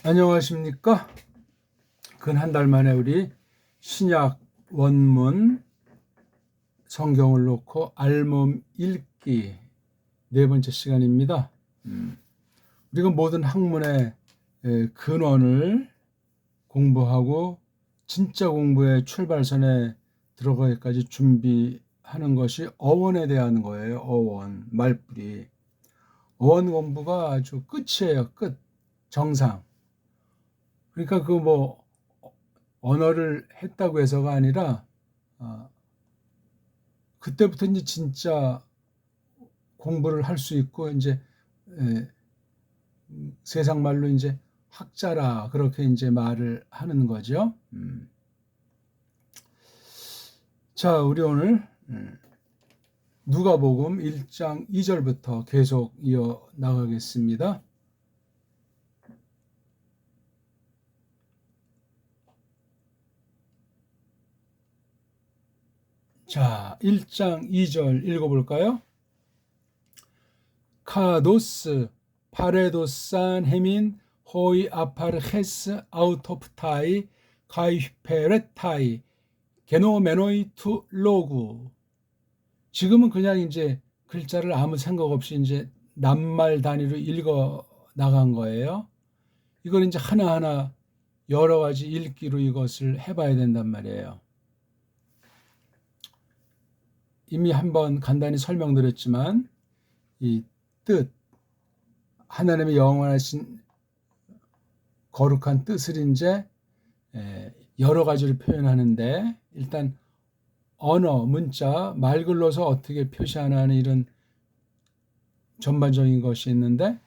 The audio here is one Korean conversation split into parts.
안녕하십니까? 근 한 달 만에 우리 신약 원문 성경을 놓고 알몸 읽기 네 번째 시간입니다. 우리가 모든 학문의 근원을 공부하고 진짜 공부의 출발선에 들어가기까지 준비하는 것이 어원에 대한 거예요. 어원, 말뿌리. 어원 공부가 아주 끝이에요. 끝. 정상. 그러니까 언어를 했다고 해서가 아니라 그때부터 이제 진짜 공부를 할 수 있고 이제 세상 말로 이제 학자라 그렇게 이제 말을 하는 거죠. 자, 우리 오늘 누가복음 1장 2절부터 계속 이어 나가겠습니다. 자, 1장 2절 읽어볼까요? 카도스 파레도산 헤민 호이 아파르헤스 아우토프타이 가이페레타이 게노메노이 투 로구. 지금은 그냥 이제 글자를 아무 생각 없이 이제 낱말 단위로 읽어 나간 거예요. 이걸 이제 하나하나 여러 가지 읽기로 이것을 해봐야 된단 말이에요. 이미 한번 간단히 설명드렸지만 이 뜻, 하나님의 영원하신 거룩한 뜻을 이제 여러 가지로 표현하는데 일단 언어, 문자, 말 글로서 어떻게 표시하는 이런 전반적인 것이 있는데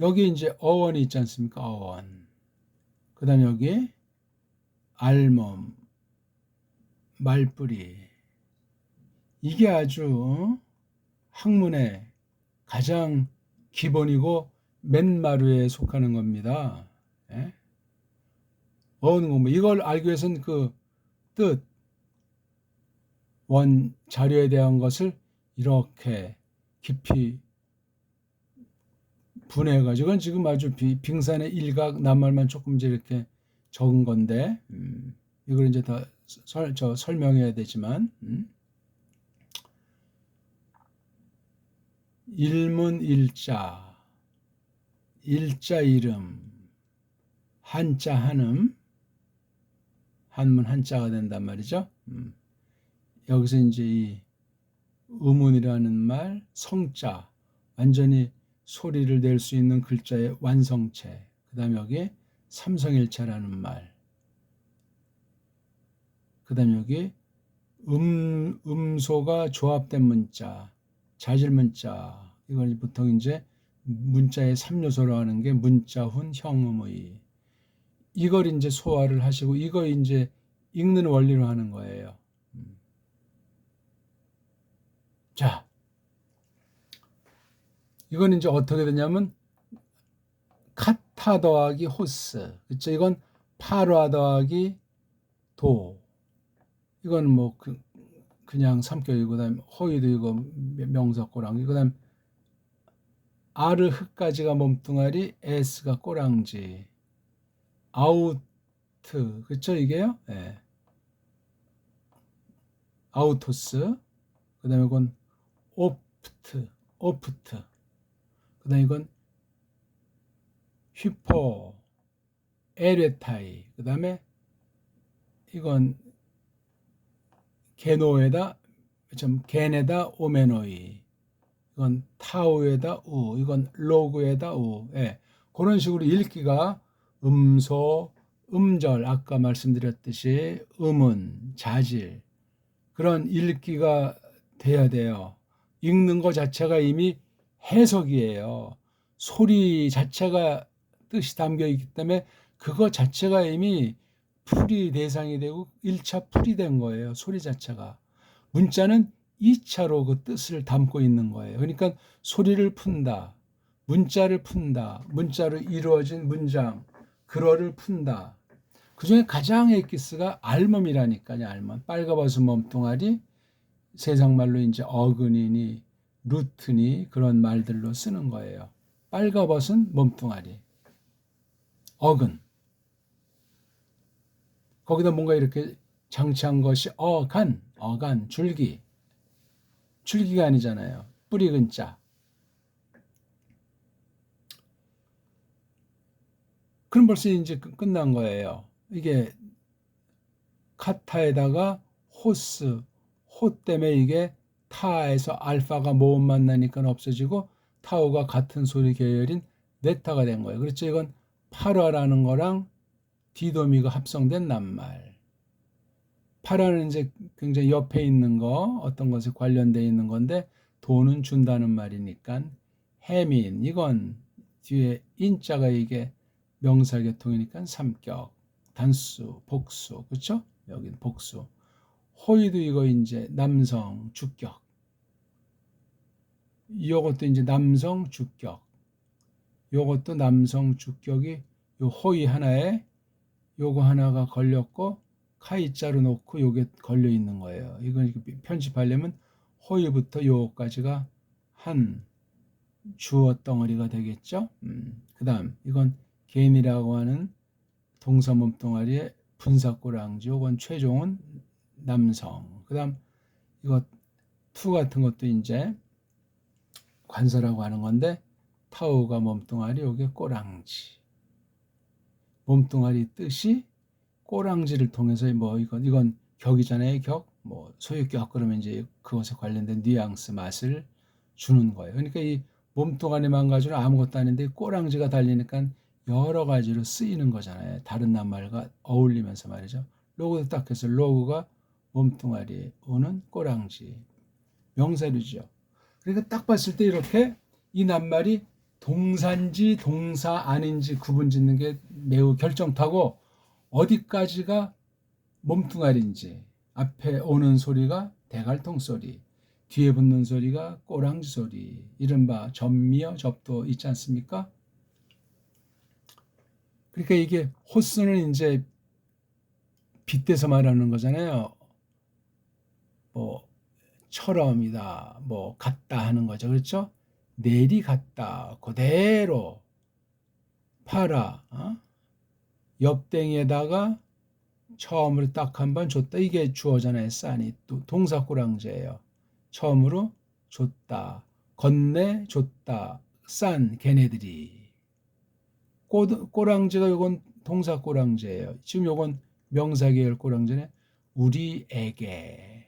여기 이제 어원이 있지 않습니까? 어원. 그 다음에 여기 알몸, 말뿌리. 이게 아주 학문의 가장 기본이고 맨마루에 속하는 겁니다. 예? 어원 공부. 이걸 알기 위해서는 그 뜻, 원 자료에 대한 것을 이렇게 깊이 분해해가지고 지금 아주 빙산의 일각 낱말만 조금 이제 이렇게 적은 건데 이걸 이제 다 설명해야 되지만 일문 일자, 일자 이름, 한자 한음, 한문 한자가 된단 말이죠. 여기서 이제 이 음운이라는 말, 성자, 완전히 소리를 낼 수 있는 글자의 완성체. 그 다음에 여기 삼성일체라는 말. 그 다음에 여기 음소가 조합된 문자, 자질문자. 이걸 보통 이제 문자의 3요소로 하는 게 문자훈, 형음의. 이걸 이제 소화를 하시고 이거 이제 읽는 원리로 하는 거예요. 자, 이건 이제 어떻게 되냐면 카타 더하기 호스. 그렇죠? 이건 파라 더하기 도. 이건 뭐 그냥 삼격이고 그다음 호이도 이거 명사꼬랑. 그다음 아르흐까지가 몸뚱아리, 에스가 꼬랑지. 아우트. 그렇죠? 이게요? 예. 아우토스. 그다음에 이건 오프트. 그다음에 이건 휘포, 에레타이. 그다음에 이건 게네다 오메노이. 이건 타우에다 우. 이건 로그에다 우. 예. 그런 식으로 읽기가 음소, 음절, 아까 말씀드렸듯이 음운, 자질, 그런 읽기가 돼야 돼요. 읽는 것 자체가 이미 해석이에요. 소리 자체가 뜻이 담겨 있기 때문에 그거 자체가 이미 풀이 대상이 되고 1차 풀이 된 거예요. 소리 자체가. 문자는 2차로 그 뜻을 담고 있는 거예요. 그러니까 소리를 푼다, 문자를 푼다, 문자로 이루어진 문장, 글어를 푼다. 그중에 가장 엑기스가 알몸이라니까요. 알몸. 빨가벗은 몸뚱아리, 세상 말로 이제 어근이니 루트니 그런 말들로 쓰는 거예요. 빨가벗은 몸뚱아리. 어근. 거기다 뭔가 이렇게 장치한 것이 어간, 줄기. 줄기가 아니잖아요. 뿌리 근자. 그럼 벌써 이제 끝난 거예요. 이게 카타에다가 호스, 호 때문에 이게 타에서 알파가 모음 만나니까 없어지고 타우가 같은 소리 계열인 네타가 된 거예요. 그렇죠. 이건 파라라는 거랑 디도미가 합성된 낱말. 파라는 이제 굉장히 옆에 있는 거, 어떤 것에 관련되어 있는 건데 돈은 준다는 말이니까 해민, 이건 뒤에 인자가 이게 명사계통이니까 삼격, 단수, 복수, 그렇죠? 여긴 복수. 호의도 이거 이제 남성 주격. 이것도 이제 남성 주격. 요것도 남성 주격이 요 호의 하나에 요거 하나가 걸렸고 카이자로 놓고 요게 걸려 있는 거예요. 이건 편집하려면 호의부터 요까지가 한 주어 덩어리가 되겠죠. 그다음 이건 개인이라고 하는 동사 몸뚱아리의 분사꼬랑지. 요건 최종은 남성. 그다음 이거 투 같은 것도 이제 관사라고 하는 건데 타우가 몸뚱아리, 요게 꼬랑지. 몸뚱아리 뜻이 꼬랑지를 통해서 뭐 이건 격이잖아요. 격. 뭐 소유격 그러면 이제 그것에 관련된 뉘앙스 맛을 주는 거예요. 그러니까 이 몸뚱아리만 가지고 아무것도 아닌데 꼬랑지가 달리니까 여러 가지로 쓰이는 거잖아요. 다른 낱말과 어울리면서 말이죠. 로고도 딱 해서 로고가 몸뚱아리, 오는 꼬랑지. 명사류죠. 그러니까 딱 봤을 때 이렇게 이 낱말이 동사인지 동사 아닌지 구분 짓는 게 매우 결정타고 어디까지가 몸뚱아리인지 앞에 오는 소리가 대갈통 소리, 뒤에 붙는 소리가 꼬랑지 소리, 이른바 접미어 접도 있지 않습니까? 그러니까 이게 호스는 이제 빗대서 말하는 거잖아요. 뭐 처럼이다, 뭐 같다 하는 거죠. 그렇죠? 내리 같다, 그대로 파라, 옆댕이에다가 처음으로 딱 한 번 줬다. 이게 주어잖아요. 싼이 또 동사꾸랑제예요. 처음으로 줬다, 건네 줬다, 싼 걔네들이. 꼬랑지가 요건 동사꾸랑제예요. 지금 요건 명사계열 꼬랑제네. 우리에게.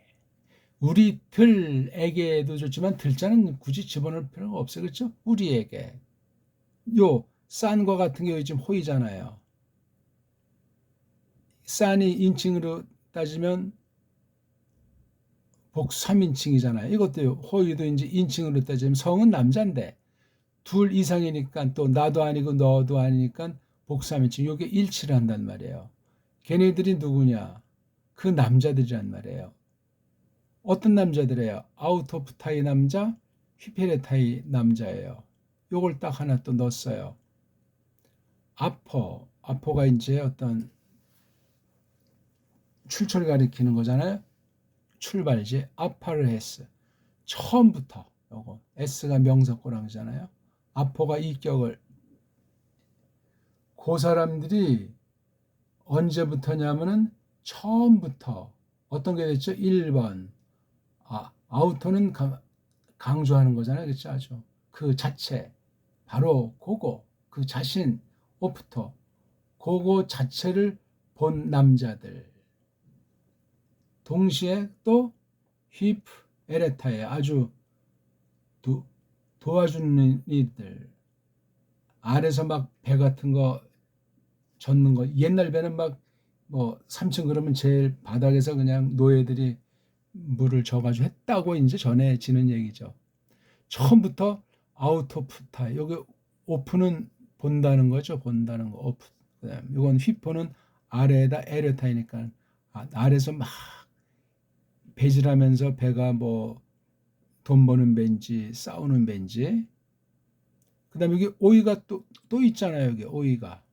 우리들에게도 좋지만 들자는 굳이 집어넣을 필요가 없어요. 그렇죠? 우리에게. 요 싼과 같은 게 지금 호이잖아요. 싼이 인칭으로 따지면 복 3인칭이잖아요. 이것도 호의도 이제 인칭으로 따지면 성은 남자인데 둘 이상이니까 또 나도 아니고 너도 아니니까 복 3인칭. 이게 일치를 한단 말이에요. 걔네들이 누구냐? 그 남자들이란 말이에요. 어떤 남자들이에요? 아웃 오브 타이 남자, 휘페레타이 남자예요. 요걸 딱 하나 또 넣었어요. 아포가 이제 어떤 출처를 가리키는 거잖아요. 출발지, 아파를 했어. 처음부터 요거 S가 명사꼬랑이잖아요. 아포가 이격을 그 사람들이 언제부터냐면은 처음부터 어떤 게 됐죠? 1번 아우터는 강조하는 거잖아요. 그렇죠? 아주 그 자체 바로 그거 그 자신 오프터 그거 자체를 본 남자들 동시에 또 휘프 에레타에 아주 도와주는 이들 아래서 막 배 같은 거 젓는 거 옛날 배는 막 뭐 3층 그러면 제일 바닥에서 그냥 노예들이 물을 져가지고 했다고 이제 전해지는 얘기죠. 처음부터 아웃 오프 타 여기 오프는 본다는 거죠. 본다는 거 오프. 그다음 이건 휘포는 아래에다 에레타이니까 아래서 막 배질하면서 배가 뭐 돈 버는 배인지 싸우는 배인지. 그다음에 여기 오이가 또 있잖아요. 여기 오이가.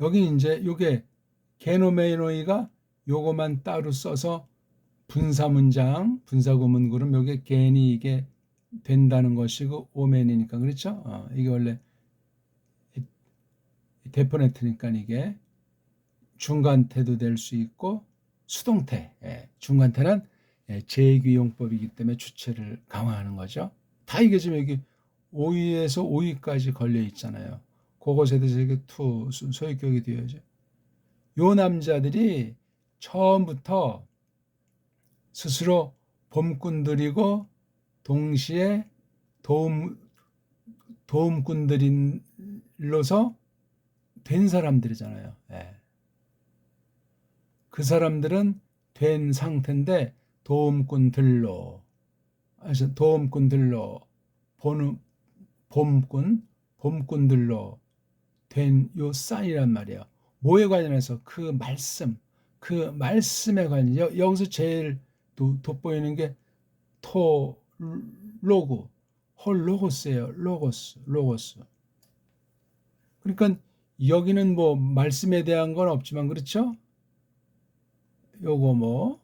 여기 이제 요게 게노메노이가 요거만 따로 써서 분사 문장, 분사 구문 그럼 요게 괜히 이게 된다는 것이고 오맨이니까 그렇죠? 이게 원래 데포네트니까 이게 중간태도 될 수 있고 수동태. 중간태는 제귀용법이기 때문에 주체를 강화하는 거죠. 다 이게 지금 여기 오이에서 오이까지 걸려 있잖아요. 그것에 대해서 이게 소유격이 되어야죠. 요 남자들이 처음부터 스스로 범꾼들이고 동시에 도움꾼들로서 된 사람들이잖아요. 그 사람들은 된 상태인데 도움꾼들로 보는 범꾼들로 된 요 쌀이란 말이에요. 뭐에 관련해서 그 말씀에 관련 여기서 제일 돋보이는 게 로고 홀로고스예요. 로고스. 그러니까 여기는 뭐 말씀에 대한 건 없지만 그렇죠? 요거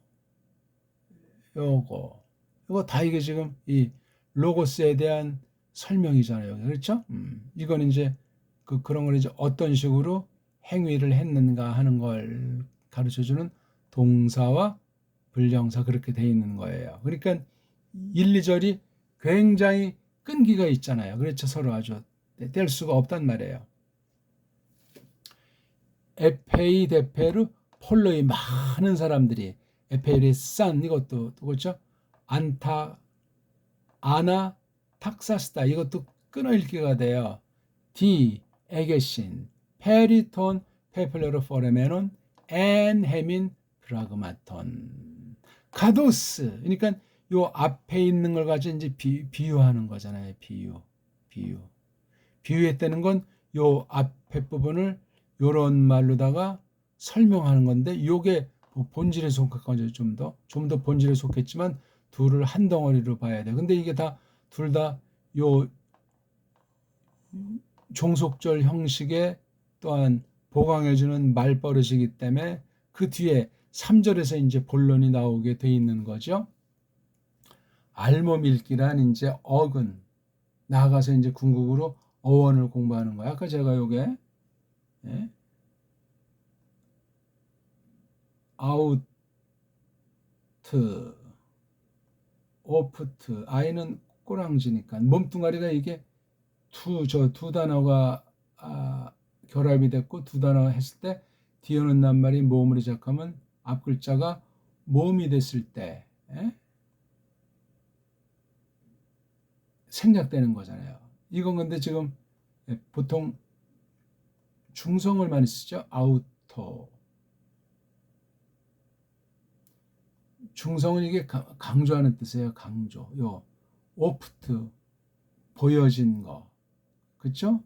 다 이게 지금 이 로고스에 대한 설명이잖아요. 그렇죠? 이건 이제 그런 걸 이제 어떤 식으로 행위를 했는가 하는 걸 가르쳐주는 동사와 불정사 그렇게 돼 있는 거예요. 그러니까 1, 2절이 굉장히 끈기가 있잖아요. 그렇죠? 서로 아주 뗄 수가 없단 말이에요. 에페이 데페르 폴로이 많은 사람들이 에페이르 산 이것도 그렇죠? 아나 탁사스다 이것도 끊어 읽기가 돼요. 디 에게신 페리톤 페플레로 포레메논 엔 헤민 프라그마톤 가도스. 그러니까 요 앞에 있는 걸 가지고 이제 비유하는 거잖아요. 비유했다는 건 요 앞에 부분을 요런 말로다가 설명하는 건데 요게 본질에 속한 좀 더 본질에 속했지만 둘을 한 덩어리로 봐야 돼. 근데 이게 둘 다 요 종속절 형식의 또한 보강해주는 말버릇이기 때문에 그 뒤에 3절에서 이제 본론이 나오게 돼 있는 거죠. 알몸읽기란 이제 어근 나아가서 이제 궁극으로 어원을 공부하는 거야. 아까 제가 요게 아우트, 오프트, 아이는 꼬랑지니까 몸뚱아리가 이게 두 단어가 결합이 됐고 두 단어 했을 때 뒤에 오는 낱말이 모음으로 시작하면 앞 글자가 모음이 됐을 때 생략되는 거잖아요. 이건 근데 지금 보통 중성을 많이 쓰죠. 아우터. 중성은 이게 강조하는 뜻이에요. 강조. 요 오프트 보여진 거. 그렇죠?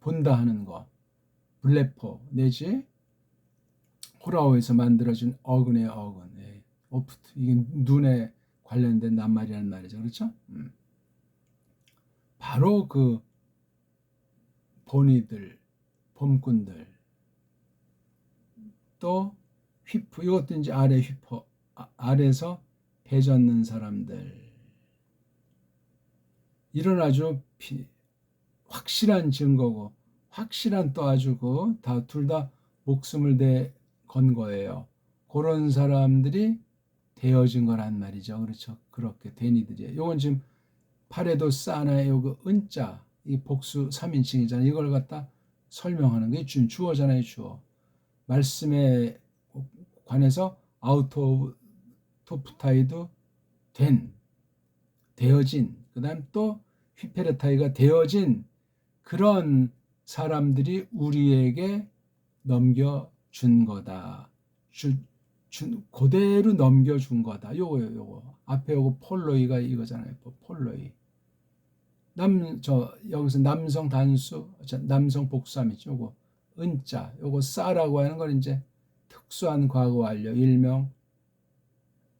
본다 하는 거. 블레포 내지 호라오에서 만들어진 어근의 어근. 오프트. 이게 눈에 관련된 낱말이라는 말이죠. 그렇죠? 바로 그 본이들, 범꾼들, 또 휘프, 이것도 이제 아래 휘퍼, 아래에서 배 젓는 사람들. 이런 아주 확실한 증거고, 확실한 또 아주 둘 다 목숨을 건 거예요. 그런 사람들이 되어진 거란 말이죠. 그렇죠. 그렇게 된 이들이에요. 요건 지금 팔에도 싸나의 요거 은자, 이 복수 3인칭이잖아요. 이걸 갖다 설명하는 게 주어잖아요. 주어. 말씀에 관해서 아우트 오브 토프타이도 되어진, 그 다음 또 휘페르타이가 되어진 그런 사람들이 우리에게 넘겨준 거다. 그대로 넘겨준 거다. 요거. 앞에 요거 폴로이가 이거잖아요. 폴로이. 여기서 남성 단수, 남성 복수함이죠. 요거 은자, 요거 싸라고 하는 걸 이제 특수한 과거 완료, 일명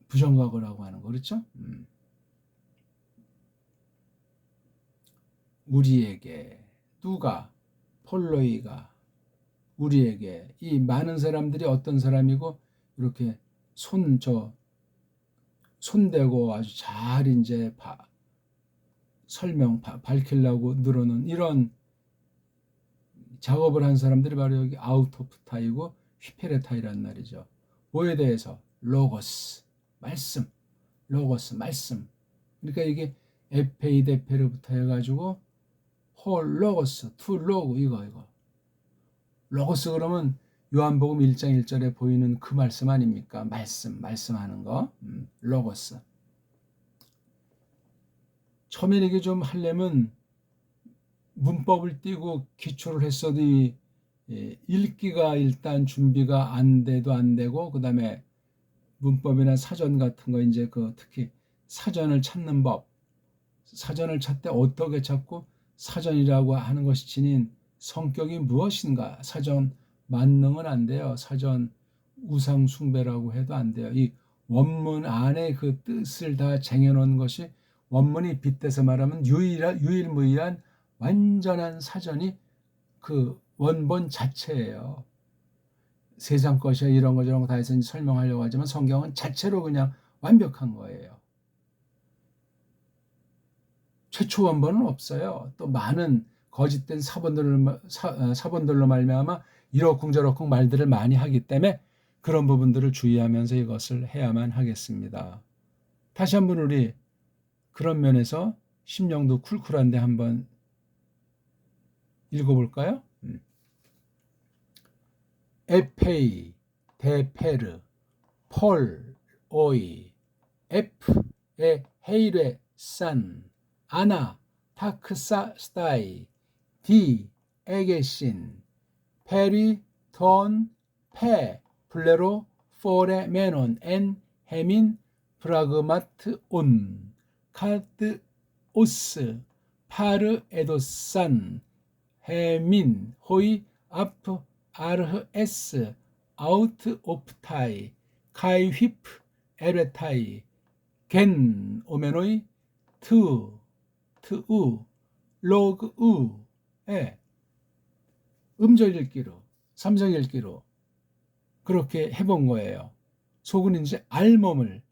부정과거라고 하는 거. 그렇죠? 우리에게 누가 폴로이가 우리에게 이 많은 사람들이 어떤 사람이고 이렇게 손대고 아주 잘 이제 밝히려고 늘어놓은 이런 작업을 한 사람들이 바로 여기 아우토프타이고 휘페레타이라는 말이죠. 뭐에 대해서? 로고스, 말씀, 로고스, 말씀. 그러니까 이게 에페이데페르부터 해가지고 홀 로고스, 투 로고 이거. 로고스 그러면 요한복음 1장 1절에 보이는 그 말씀 아닙니까? 말씀하는 거. 로고스. 처음에 이게 좀 하려면 문법을 띄고 기초를 했어도 읽기가 일단 준비가 안 되고 그 다음에 문법이나 사전 같은 거 이제 특히 사전을 찾는 법, 사전을 찾되 어떻게 찾고 사전이라고 하는 것이 지닌 성격이 무엇인가? 사전 만능은 안 돼요. 사전 우상 숭배라고 해도 안 돼요. 이 원문 안에 그 뜻을 다 쟁여놓은 것이 원문이 빗대서 말하면 유일무이한 완전한 사전이 그 원본 자체예요. 세상 것이야 이런 거 저런 거 다 해서 설명하려고 하지만 성경은 자체로 그냥 완벽한 거예요. 최초 원본은 없어요. 또 많은 거짓된 사본들로 말미암아 이러쿵저러쿵 말들을 많이 하기 때문에 그런 부분들을 주의하면서 이것을 해야만 하겠습니다. 다시 한번 우리 그런 면에서 심령도 쿨쿨한데 한번 읽어볼까요? 에페이, 데페르, 폴, 오이, 에프, 헤이레, 산, 아나, 타크사, 스타이, 디, 에게신, 페리, 톤, 페, 플레로, 포레, 메논, 엔, 헤민, 프라그마트, 온, 카드, 오스, 파르, 에도산, 헤민, 호이, 아프, 아르흐, 에스, 아우트, 오프타이, 카이, 휘프, 에레타이, 겐, 오메노이, 트우, 로그, 음절 읽기로, 삼성 읽기로 그렇게 해본 거예요. 속은 이제 알몸을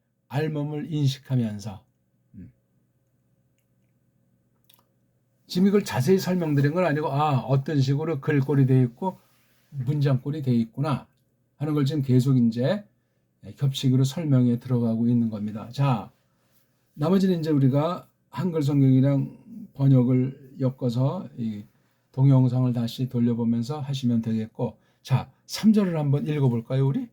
인식하면서. 지금 이걸 자세히 설명드린 건 아니고 어떤 식으로 글꼴이 되어 있고 문장꼴이 되어 있구나 하는 걸 지금 계속 이제 겹치기로 설명에 들어가고 있는 겁니다. 자, 나머지는 이제 우리가 한글 성경이랑 번역을 엮어서 이 동영상을 다시 돌려보면서 하시면 되겠고, 자, 3절을 한번 읽어볼까요, 우리?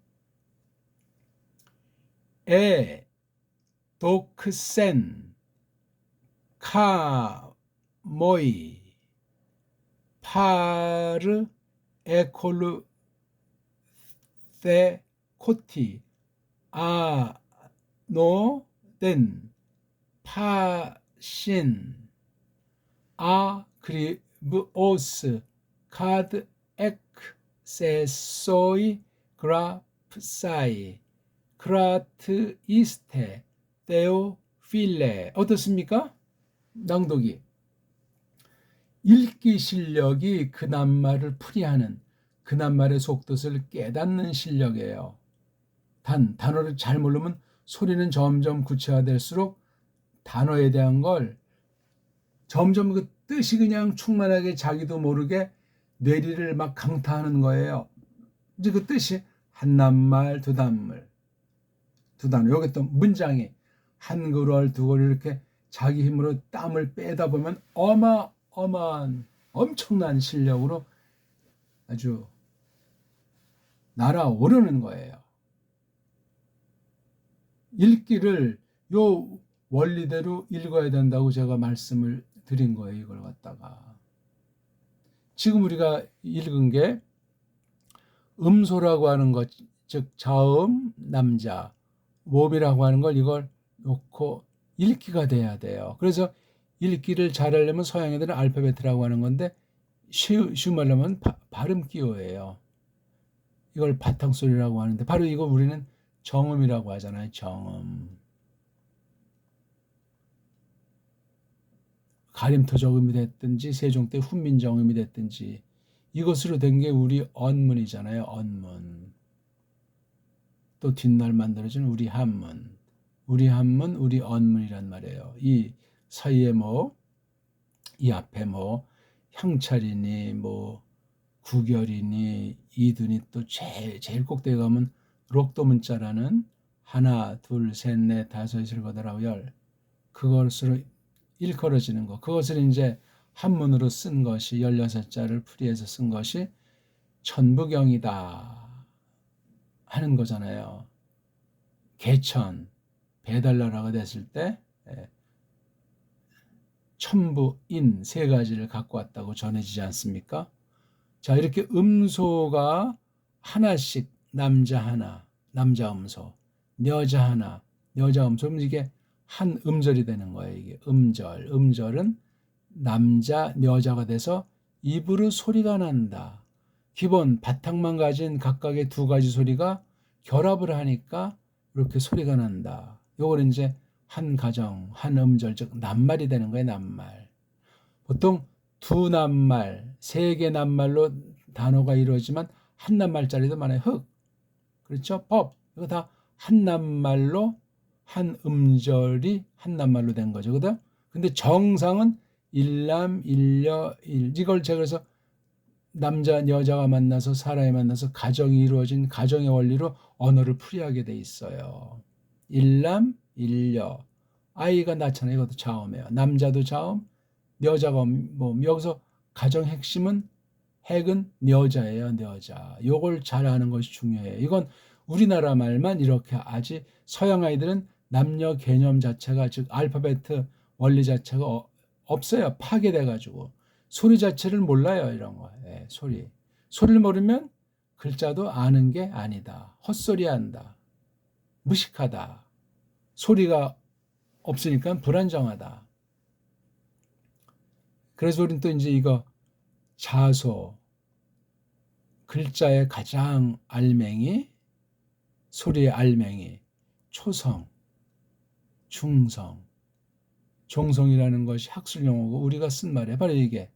도크센, 모이, 파르, 에콜루, 세, 코티, 된, 파신, 그리브오스, 카드, 세소이, 그라프사이, 크라트, 이스테, 테오필레. 어떻습니까? 낭독이. 읽기 실력이 그 낱말을 풀이하는 그 낱말의 속뜻을 깨닫는 실력이에요. 단어를 잘 모르면 소리는 점점 구체화될수록 단어에 대한 걸 점점 그 뜻이 그냥 충만하게 자기도 모르게 뇌리를 막 강타하는 거예요. 이제 그 뜻이 한 낱말, 두 단어. 여기 또 문장이 한 글월, 두 글 이렇게 자기 힘으로 땀을 빼다 보면 어마어마한 엄청난 실력으로 아주 날아오르는 거예요. 읽기를 요 원리대로 읽어야 된다고 제가 말씀을 드린 거예요. 이걸 갖다가 지금 우리가 읽은 게 음소라고 하는 것, 즉 자음 남자, 몸이라고 하는 걸 이걸 놓고 읽기가 돼야 돼요. 그래서 읽기를 잘하려면 서양 애들은 알파벳이라고 하는 건데 쉬운 말로 하면 발음 기호예요. 이걸 바탕소리라고 하는데 바로 이거 우리는 정음이라고 하잖아요. 정음. 가림토 정음이 됐든지 세종때 훈민 정음이 됐든지 이것으로 된 게 우리 언문이잖아요. 언문. 또 뒷날 만들어진 우리 한문. 우리 한문, 우리 언문이란 말이에요. 이 사이에 뭐, 이 앞에 뭐, 향찰이니, 뭐, 구결이니, 이두니 또 제일 꼭대기 가면 록도 문자라는 하나, 둘, 셋, 넷, 다섯, 여섯, 일곱, 여덟, 아홉, 열. 그것으로 일컬어지는 거. 그것을 이제 한문으로 쓴 것이 16자를 풀이해서 쓴 것이 천부경이다 하는 거잖아요. 개천, 배달나라가 됐을 때 천부인 세 가지를 갖고 왔다고 전해지지 않습니까? 자, 이렇게 음소가 하나씩 남자 하나, 남자 음소, 여자 하나, 여자 음소. 그럼 이게 한 음절이 되는 거예요. 이게 음절. 음절은 남자, 여자가 돼서 입으로 소리가 난다. 기본 바탕만 가진 각각의 두 가지 소리가 결합을 하니까 이렇게 소리가 난다. 요걸 이제 한 가정, 한 음절, 즉 낱말이 되는 거예요. 낱말. 보통 두 낱말, 세 개 낱말로 단어가 이루어지만 한 낱말짜리도 많아요. 흙, 그렇죠? 법, 이거 다 한 낱말로 한 음절이 한 낱말로 된 거죠. 그죠? 근데 정상은 일남, 일녀, 일. 이걸 제가 그래서 남자, 여자가 만나서 사람이 만나서 가정이 이루어진 가정의 원리로 언어를 풀이하게 돼 있어요. 일남, 일녀. 아이가 낳잖아요. 이것도 자음이에요. 남자도 자음, 여자가 뭐 여기서 가정 핵심은 핵은 여자예요. 여자. 요걸 잘 아는 것이 중요해요. 이건 우리나라 말만 이렇게 하지 서양 아이들은 남녀 개념 자체가 즉 알파벳 원리 자체가 없어요. 파괴돼 가지고 소리 자체를 몰라요. 이런 거. 예, 소리. 소리를 모르면 글자도 아는 게 아니다. 헛소리 한다. 무식하다. 소리가 없으니까 불안정하다. 그래서 우리는 또 이제 이거 자소, 글자의 가장 알맹이, 소리의 알맹이, 초성, 중성, 종성이라는 것이 학술용어고 우리가 쓴 말이에요. 바로 이게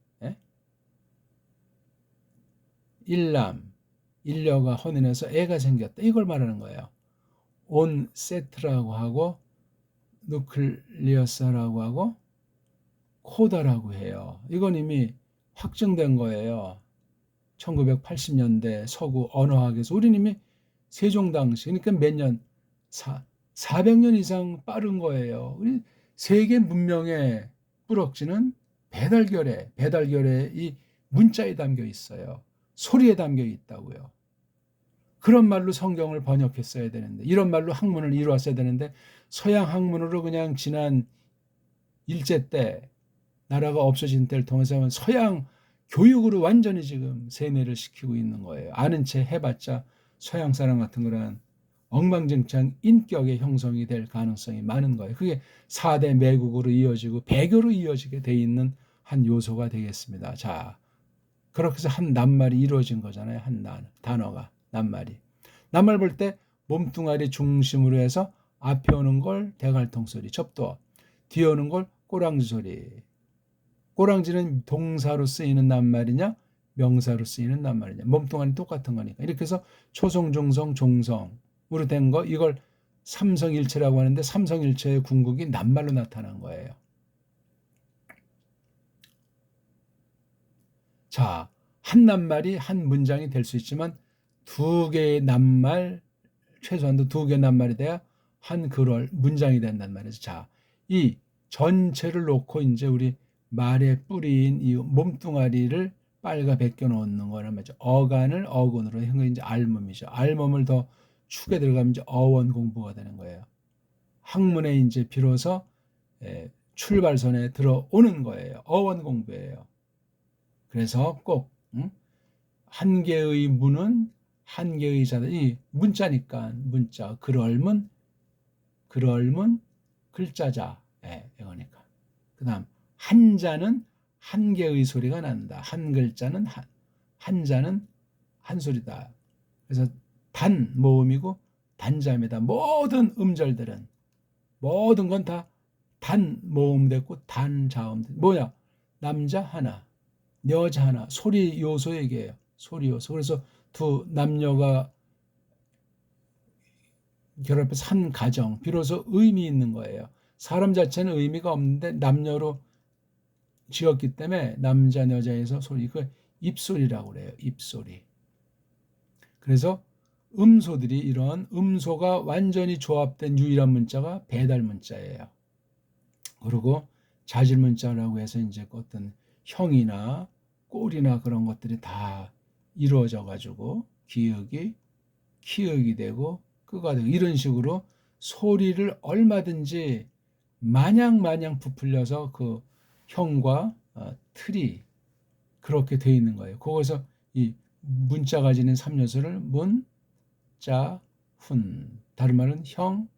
일남, 일녀가 혼인해서 애가 생겼다. 이걸 말하는 거예요. 온 세트라고 하고 누클리어스라고 하고 코다라고 해요. 이건 이미 확정된 거예요. 1980년대 서구 언어학에서 우리는 이미 세종당시 그러니까 몇 년 400년 이상 빠른 거예요. 우리 세계 문명의 뿌럭지는 배달결에 이 문자에 담겨 있어요. 소리에 담겨 있다고요. 그런 말로 성경을 번역했어야 되는데 이런 말로 학문을 이루었어야 되는데 서양 학문으로 그냥 지난 일제 때 나라가 없어진 때를 통해서 서양 교육으로 완전히 지금 세뇌를 시키고 있는 거예요. 아는 채 해봤자 서양 사람 같은 거는 엉망진창 인격의 형성이 될 가능성이 많은 거예요. 그게 4대 매국으로 이어지고 배교로 이어지게 돼 있는 한 요소가 되겠습니다. 자, 그렇게 해서 한 낱말이 이루어진 거잖아요. 한 단어가 낱말이. 낱말 볼 때 몸뚱아리 중심으로 해서 앞에 오는 걸 대갈통 소리, 접두어, 뒤에 오는 걸 꼬랑지 소리. 꼬랑지는 동사로 쓰이는 낱말이냐 명사로 쓰이는 낱말이냐 몸뚱아리 똑같은 거니까 이렇게 해서 초성 중성 종성으로 된 거 이걸 삼성일체라고 하는데 삼성일체의 궁극이 낱말로 나타난 거예요. 자, 한 낱말이 한 문장이 될 수 있지만 두 개의 낱말 최소한도 두 개의 낱말이 돼야 한 글월 문장이 된단 말이죠. 자, 이 전체를 놓고 이제 우리 말의 뿌리인 이 몸뚱아리를 빨가 벗겨 놓는 거란 말이죠. 어간을 어근으로 한 거 이제 알몸이죠. 알몸을 더 축에 들어가면 이제 어원 공부가 되는 거예요. 학문에 이제 비로소 출발선에 들어오는 거예요. 어원 공부예요. 그래서 꼭 한 개의 문은 한 개의 자다. 이 문자니까 문자 글얼문 글자자 이거니까. 그다음 한자는 한 개의 소리가 난다. 한 글자는 한 자는 한 소리다. 그래서 단 모음이고 단자입니다. 모든 음절들은 모든 건 다 단 모음 됐고 단 자음 뭐야? 남자 하나, 여자 하나. 소리 요소 얘기예요. 소리 요소. 그래서 두 남녀가 결합해서 한 가정, 비로소 의미 있는 거예요. 사람 자체는 의미가 없는데 남녀로 지었기 때문에 남자 여자에서 소리, 그 입소리라고 그래요. 입소리. 그래서 음소들이 이런 음소가 완전히 조합된 유일한 문자가 배달 문자예요. 그리고 자질 문자라고 해서 이제 어떤 형이나 꼴이나 그런 것들이 다 이루어져 가지고 기역이 키읔이 되고 끄가 되고 이런 식으로 소리를 얼마든지 마냥 부풀려서 그 형과 틀이 그렇게 돼 있는 거예요. 거기서 이 문자가 지닌 3요소를 문, 자, 훈. 다른 말은 형,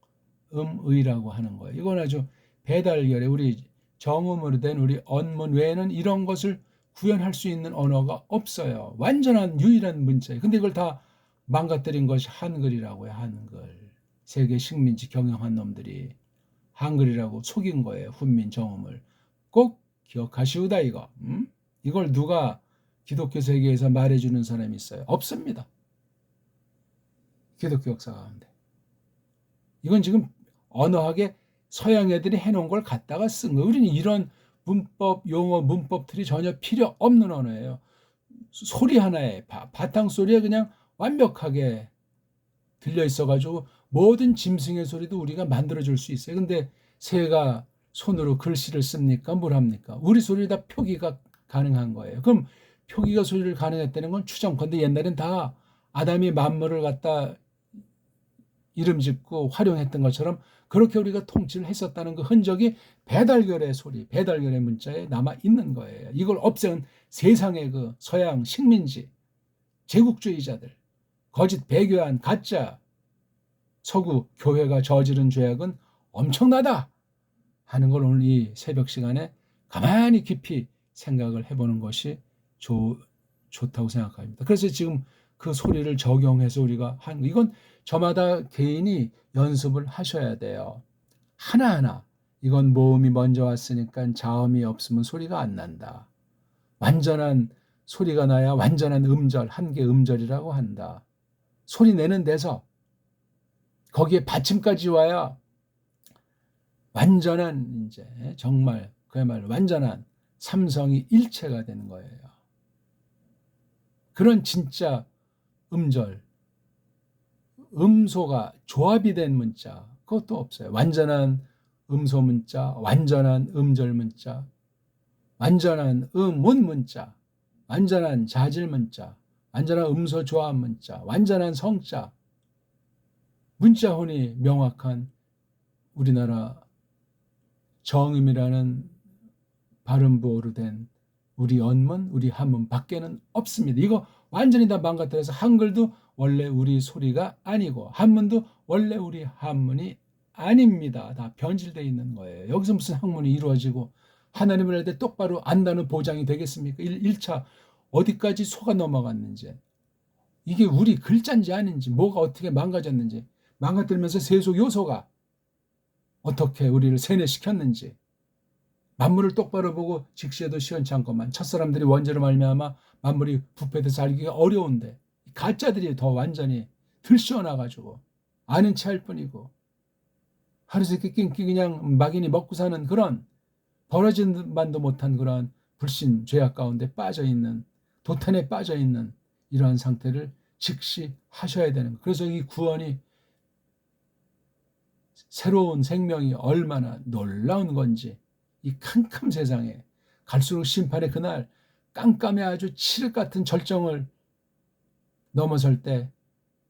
의라고 하는 거예요. 이건 아주 배달결에 우리 정음으로 된 우리 언문 외에는 이런 것을 구현할 수 있는 언어가 없어요. 완전한 유일한 문자예요. 근데 이걸 다 망가뜨린 것이 한글이라고 해요. 한글. 세계 식민지 경영한 놈들이 한글이라고 속인 거예요. 훈민 정음을. 꼭 기억하시오다 이거. 이걸 누가 기독교 세계에서 말해주는 사람이 있어요? 없습니다. 기독교 역사 가운데. 이건 지금 언어학에 서양 애들이 해놓은 걸 갖다가 쓴 거예요. 우리는 이런 문법, 용어, 문법들이 전혀 필요 없는 언어예요. 소리 하나에, 바탕 소리에 그냥 완벽하게 들려 있어가지고 모든 짐승의 소리도 우리가 만들어줄 수 있어요. 근데 새가 손으로 글씨를 씁니까? 뭘 합니까? 우리 소리 다 표기가 가능한 거예요. 그럼 표기가 소리를 가능했다는 건 추정컨대 옛날엔 다 아담이 만물을 갖다 이름 짓고 활용했던 것처럼 그렇게 우리가 통치를 했었다는 그 흔적이 배달결의 소리, 배달결의 문자에 남아 있는 거예요. 이걸 없앤 세상의 그 서양 식민지, 제국주의자들, 거짓 배교한 가짜 서구 교회가 저지른 죄악은 엄청나다 하는 걸 오늘 이 새벽 시간에 가만히 깊이 생각을 해보는 것이 좋다고 생각합니다. 그래서 지금 그 소리를 적용해서 우리가 한 이건 저마다 개인이 연습을 하셔야 돼요. 하나하나 이건 모음이 먼저 왔으니까 자음이 없으면 소리가 안 난다. 완전한 소리가 나야 완전한 음절, 한계 음절이라고 한다. 소리 내는 데서 거기에 받침까지 와야 완전한 이제 정말 그야말로 완전한 삼성이 일체가 되는 거예요. 그런 진짜 음절, 음소가 조합이 된 문자 그것도 없어요. 완전한 음소 문자, 완전한 음절 문자, 완전한 음운 문자, 완전한 자질 문자, 완전한 음소 조합 문자, 완전한 성자, 문자혼이 명확한 우리나라 정음이라는 발음부호로 된 우리 언문, 우리 한문 밖에는 없습니다. 이거 완전히 다 망가뜨려서 한글도 원래 우리 소리가 아니고 한문도 원래 우리 한문이 아닙니다. 다 변질되어 있는 거예요. 여기서 무슨 학문이 이루어지고 하나님을 할 때 똑바로 안다는 보장이 되겠습니까? 1차 어디까지 속아 넘어갔는지 이게 우리 글자인지 아닌지 뭐가 어떻게 망가졌는지 망가뜨리면서 세속 요소가 어떻게 우리를 세뇌시켰는지 만물을 똑바로 보고 직시해도 시원치 않고만 첫사람들이 원죄로 말미암아 만물이 부패돼서 살기가 어려운데 가짜들이 더 완전히 들씌워나가지고 아는 체 할 뿐이고 하루새끼 낑낑 그냥 막연히 먹고 사는 그런 벌어진 만도 못한 그런 불신 죄악 가운데 빠져있는 도탄에 빠져있는 이러한 상태를 직시하셔야 되는 거예요. 그래서 이 구원이 새로운 생명이 얼마나 놀라운 건지 이 캄캄 세상에 갈수록 심판의 그날 깜깜해 아주 칠흑 같은 절정을 넘어설 때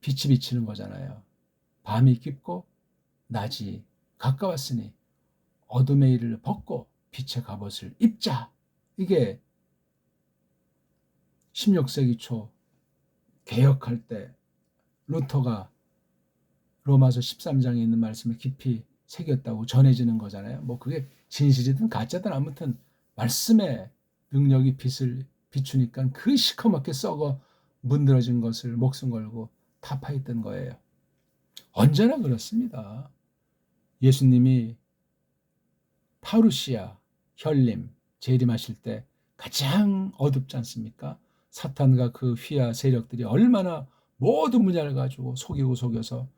빛이 비치는 거잖아요. 밤이 깊고 낮이 가까웠으니 어둠의 일을 벗고 빛의 갑옷을 입자. 이게 16세기 초 개혁할 때 루터가 로마서 13장에 있는 말씀을 깊이 새겼다고 전해지는 거잖아요. 뭐 그게 진실이든 가짜든 아무튼 말씀의 능력이 빛을 비추니까 그 시커멓게 썩어 문드러진 것을 목숨 걸고 타파했던 거예요. 언제나 그렇습니다. 예수님이 파루시아, 혈림, 재림하실 때 가장 어둡지 않습니까? 사탄과 그 휘하 세력들이 얼마나 모든 문양을 가지고 속이고 속여서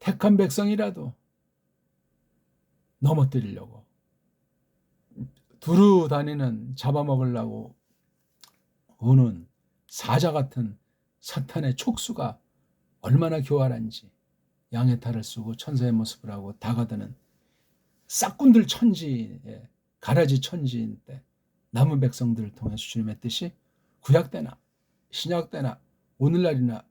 택한 백성이라도 넘어뜨리려고 두루 다니는 잡아먹으려고 오는 사자 같은 사탄의 촉수가 얼마나 교활한지 양의 탈을 쓰고 천사의 모습을 하고 다가드는 싹군들 천지에 가라지 천지인 때 남은 백성들을 통해서 주님의 뜻이 구약 때나 신약 때나 오늘날이나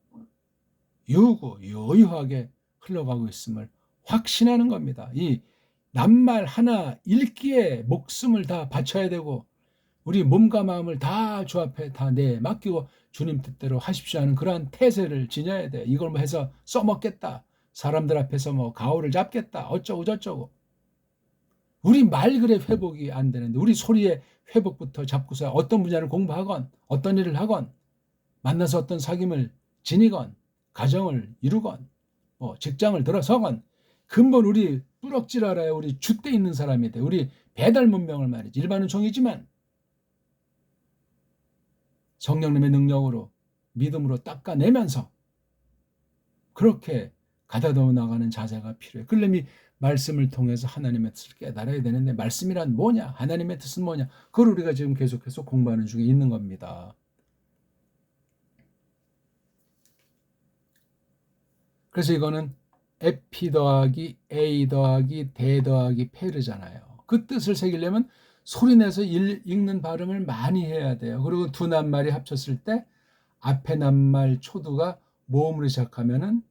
유유하게 흘러가고 있음을 확신하는 겁니다. 이 낱말 하나 읽기에 목숨을 다 바쳐야 되고 우리 몸과 마음을 다 주 앞에 다 맡기고 주님 뜻대로 하십시오 하는 그러한 태세를 지녀야 돼. 이걸 뭐 해서 써먹겠다. 사람들 앞에서 뭐 가오를 잡겠다. 어쩌고 저쩌고. 우리 말 그래 회복이 안 되는데 우리 소리의 회복부터 잡고서 어떤 분야를 공부하건 어떤 일을 하건 만나서 어떤 사귐을 지니건 가정을 이루건 뭐 직장을 들어서건 근본 우리 뿌럭질 알아야 우리 줏대 있는 사람이 돼. 우리 배달 문명을 말이지. 일반은 종이지만 성령님의 능력으로 믿음으로 닦아내면서 그렇게 가다듬어 나가는 자세가 필요해. 그러려면 이 말씀을 통해서 하나님의 뜻을 깨달아야 되는데 말씀이란 뭐냐? 하나님의 뜻은 뭐냐? 그걸 우리가 지금 계속해서 공부하는 중에 있는 겁니다. 그래서 이거는 에피 더하기 A 더하기 대 더하기 페르잖아요. 그 뜻을 새기려면 소리내서 읽는 발음을 많이 해야 돼요. 그리고 두 낱말이 합쳤을 때 앞에 낱말 초두가 모음으로 시작하면은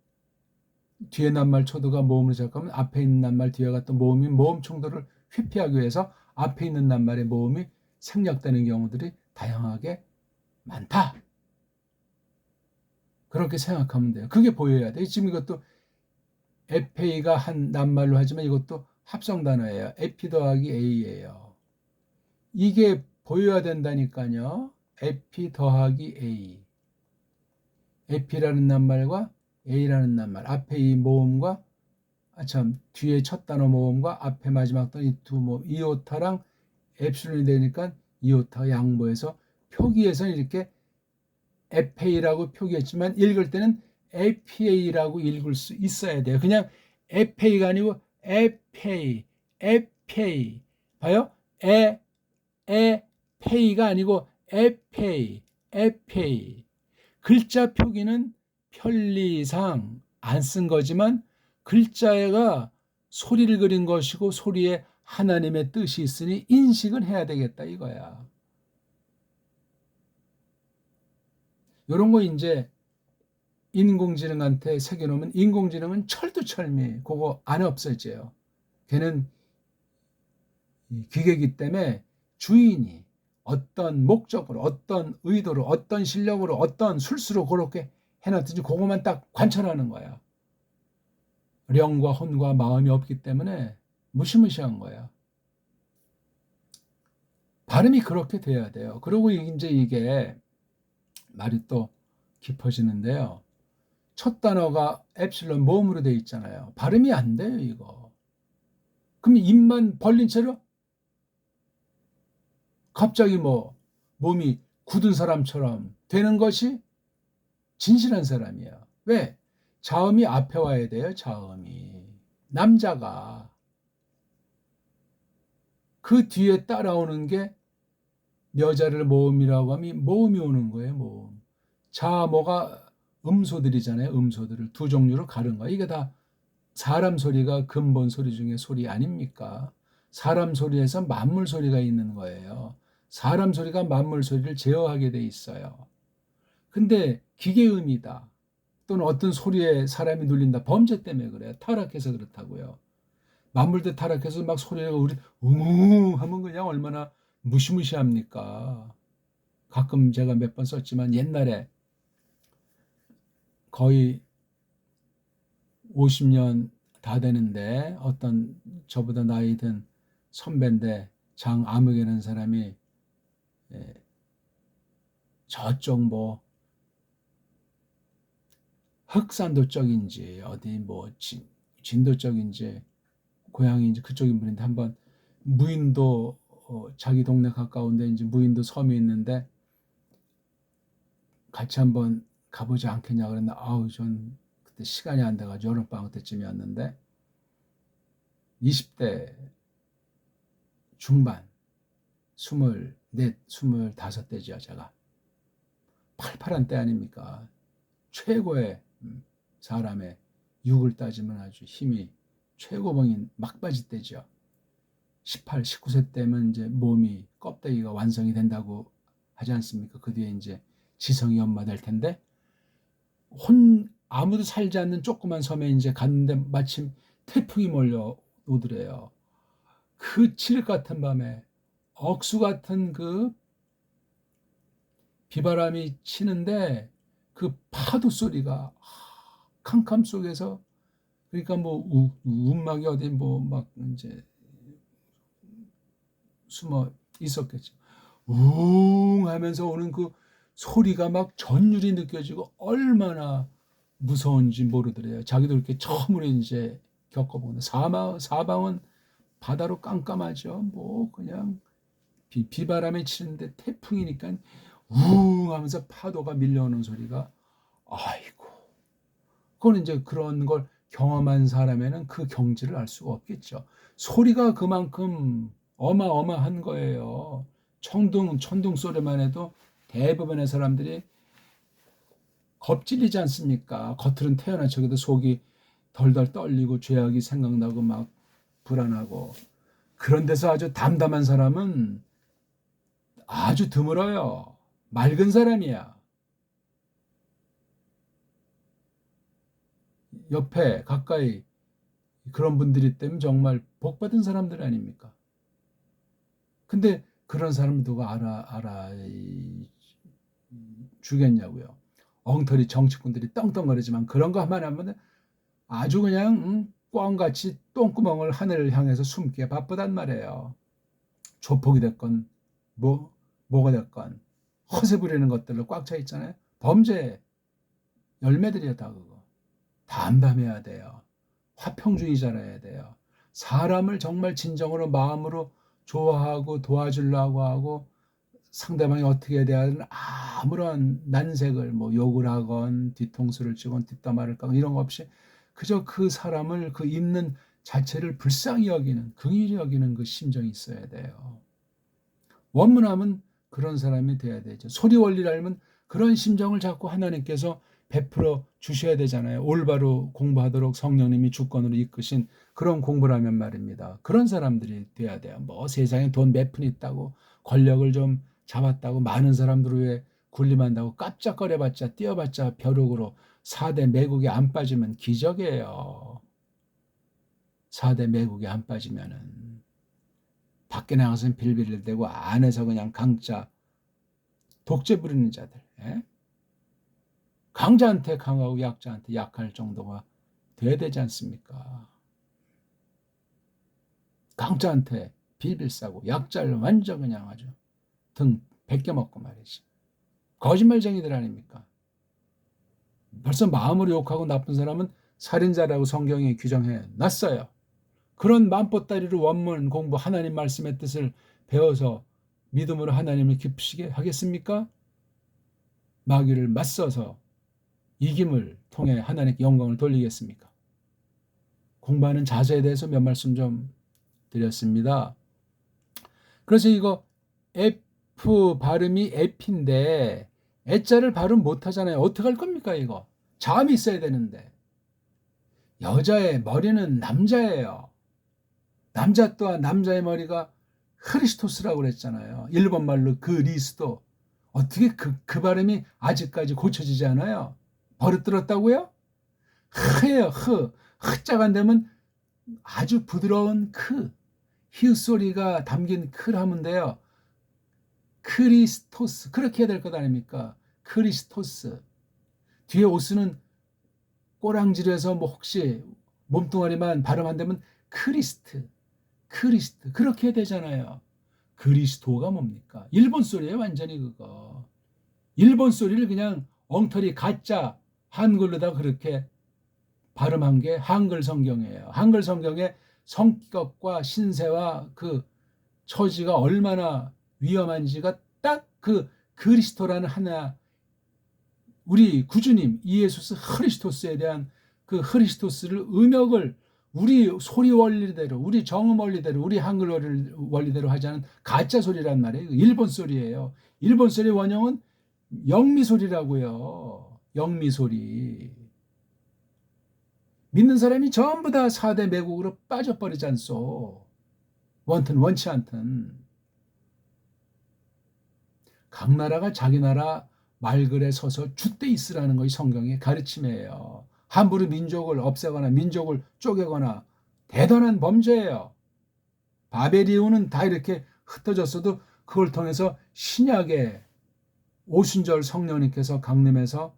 뒤에 낱말 초두가 모음으로 시작하면 앞에 있는 낱말 뒤에가 또 모음인 모음 충돌을 회피하기 위해서 앞에 있는 낱말의 모음이 생략되는 경우들이 다양하게 많다. 그렇게 생각하면 돼요. 그게 보여야 돼요. 지금 이것도 에페이가 한 낱말로 하지만 이것도 합성 단어예요. 에피 더하기 A예요. 이게 보여야 된다니까요. 에피 더하기 A. 에피라는 낱말과 A라는 낱말. 앞에 이 모음과 뒤에 첫 단어 모음과 앞에 마지막 단어 이 두 모음. 이오타랑 엡실론이 되니까 이오타 양보해서 표기에서는 이렇게 에페이라고 표기했지만 읽을 때는 에피에이라고 읽을 수 있어야 돼요. 그냥 에페이가 아니고 에페이, 에페이. 봐요? 에페이가 아니고 에페이, 에페이. 글자 표기는 편리상 안 쓴 거지만 글자가 소리를 그린 것이고 소리에 하나님의 뜻이 있으니 인식은 해야 되겠다 이거야. 이런 거 이제 인공지능한테 새겨놓으면 인공지능은 철두철미 그거 안 없어져요. 걔는 기계이기 때문에 주인이 어떤 목적으로 어떤 의도로 어떤 실력으로 어떤 술수로 그렇게 해놨든지 그것만 딱 관찰하는 거야. 령과 혼과 마음이 없기 때문에 무시무시한 거야. 발음이 그렇게 돼야 돼요. 그리고 이제 이게 말이 또 깊어지는데요. 첫 단어가 엡실론 모음으로 돼 있잖아요. 발음이 안 돼요, 이거. 그럼 입만 벌린 채로 갑자기 뭐 몸이 굳은 사람처럼 되는 것이 진실한 사람이야. 왜? 자음이 앞에 와야 돼요, 자음이. 남자가. 그 뒤에 따라오는 게 여자를 모음이라고 하면 모음이 오는 거예요, 모음. 자모가 음소들이잖아요, 음소들을 두 종류로 가른 거야. 이게 다 사람 소리가 근본 소리 중에 소리 아닙니까? 사람 소리에서 만물 소리가 있는 거예요. 사람 소리가 만물 소리를 제어하게 돼 있어요. 근데 기계음이다. 또는 어떤 소리에 사람이 눌린다. 범죄 때문에 그래요. 타락해서 그렇다고요. 만물도 타락해서 막 소리가 우리 웅 하면 그냥 얼마나 무시무시합니까? 가끔 제가 몇 번 썼지만 옛날에 거의 50년 다 되는데 어떤 저보다 나이 든 선배인데 장암흑이라는 사람이 저쪽 뭐 흑산도 쪽인지 어디 뭐 진도 쪽인지 고향인지 그쪽인 분인데 한번 무인도 자기 동네 가까운데 이제 무인도 섬이 있는데 같이 한번 가보지 않겠냐 그랬나 아우 전 그때 시간이 안 돼가지고 여름방학 때쯤이었는데 20대 중반 24, 25대죠. 제가 팔팔한 때 아닙니까? 최고의 사람의 육을 따지면 아주 힘이 최고봉인 막바지 때죠. 18, 19세 때면 이제 몸이 껍데기가 완성이 된다고 하지 않습니까? 그 뒤에 이제 지성이 연마될 텐데 아무도 살지 않는 조그만 섬에 이제 갔는데 마침 태풍이 몰려오더래요. 그 칠흑 같은 밤에 억수 같은 그 비바람이 치는데 그 파도 소리가 캄캄 속에서 그러니까 뭐 움막이 어디 뭐 막 이제 숨어 있었겠죠. 웅 하면서 오는 그 소리가 막 전율이 느껴지고 얼마나 무서운지 모르더래요. 자기도 이렇게 처음으로 이제 겪어보는 사방은 바다로 깜깜하죠. 뭐 그냥 비바람이 치는데 태풍이니까 웅 하면서 파도가 밀려오는 소리가 아이고. 그건 이제 그런 걸 경험한 사람에는 그 경지를 알 수가 없겠죠. 소리가 그만큼 어마어마한 거예요. 천둥 소리만 해도 대부분의 사람들이 겁질리지 않습니까? 겉으로는 태어난 척해도 속이 덜덜 떨리고 죄악이 생각나고 막 불안하고 그런 데서 아주 담담한 사람은 아주 드물어요. 맑은 사람이야. 옆에 가까이 그런 분들이 때문에 정말 복받은 사람들 아닙니까? 근데 그런 사람을 누가 알아 주겠냐고요. 엉터리 정치꾼들이 떵떵거리지만 그런 거 하면 아주 그냥 꽝같이 똥구멍을 하늘을 향해서 숨기에 바쁘단 말이에요. 조폭이 됐건 뭐가 됐건 허세 부리는 것들로 꽉 차 있잖아요. 범죄 열매들이야 다 그거. 담담해야 돼요. 화평주의자라야 돼요. 사람을 정말 진정으로 마음으로 좋아하고 도와주려고 하고 상대방이 어떻게 대해야 하는 아무런 난색을 뭐 욕을 하건 뒤통수를 치건 뒷담화를 까건 이런 거 없이 그저 그 사람을 그 있는 자체를 불쌍히 여기는 긍휼히 여기는 그 심정이 있어야 돼요. 원문하면 그런 사람이 돼야 되죠. 소리 원리를 알면 그런 심정을 자꾸 하나님께서 베풀어 주셔야 되잖아요. 올바로 공부하도록 성령님이 주권으로 이끄신 그런 공부를 하면 말입니다. 그런 사람들이 돼야 돼요. 뭐 세상에 돈 몇 푼 있다고 권력을 좀 잡았다고 많은 사람들 위해 군림한다고 깜짝거려봤자 뛰어봤자 벼룩으로 4대 매국에 안 빠지면 기적이에요. 4대 매국에 안 빠지면은 밖에 나가서는 빌빌대고 안에서 그냥 강자 독재 부리는 자들. 예? 강자한테 강하고 약자한테 약할 정도가 돼야 되지 않습니까? 강자한테 빌빌 싸고 약자를 완전 그냥 아주 등 벗겨먹고 말이지. 거짓말쟁이들 아닙니까? 벌써 마음으로 욕하고 나쁜 사람은 살인자라고 성경이 규정해 놨어요. 그런 만보따리로 원문 공부 하나님 말씀의 뜻을 배워서 믿음으로 하나님을 기쁘시게 하겠습니까? 마귀를 맞서서 이김을 통해 하나님께 영광을 돌리겠습니까? 공부하는 자세에 대해서 몇 말씀 좀 드렸습니다. 그래서 이거 F 발음이 F인데 애자를 발음 못하잖아요. 어떡할 겁니까 이거? 자음이 있어야 되는데. 여자의 머리는 남자예요. 남자 또한 남자의 머리가 크리스토스라고 그랬잖아요. 일본말로 그리스도. 어떻게 그 발음이 아직까지 고쳐지지 않아요? 버릇들었다고요? 흐예요. 흐자가 안 되면 아주 부드러운 히읗 소리가 담긴 크를 하면 돼요. 크리스토스. 그렇게 해야 될 것 아닙니까? 크리스토스. 뒤에 오스는 꼬랑지려서 뭐 혹시 몸뚱아리만 발음 안 되면 크리스트. 그렇게 해야 되잖아요. 그리스도가 뭡니까? 일본 소리예요, 완전히 그거. 일본 소리를 그냥 엉터리 가짜 한글로다 그렇게 발음한 게 한글 성경이에요. 한글 성경의 성격과 신세와 그 처지가 얼마나 위험한지가 딱 그 그리스도라는 하나 우리 구주님 이예수스 크리스토스에 대한 그 크리스토스를 음역을 우리 소리 원리대로, 우리 정음 원리대로, 우리 한글 원리대로 하지 않은 가짜 소리란 말이에요. 일본 소리예요. 일본 소리 원형은 영미 소리라고요. 영미 소리. 믿는 사람이 전부 다 4대 매국으로 빠져버리지 않소. 원튼 원치 않든. 각 나라가 자기 나라 말글에 서서 줏대 있으라는 것이 성경의 가르침이에요. 함부로 민족을 없애거나 민족을 쪼개거나 대단한 범죄예요. 바벨 이후는 다 이렇게 흩어졌어도 그걸 통해서 신약의 오순절 성령님께서 강림해서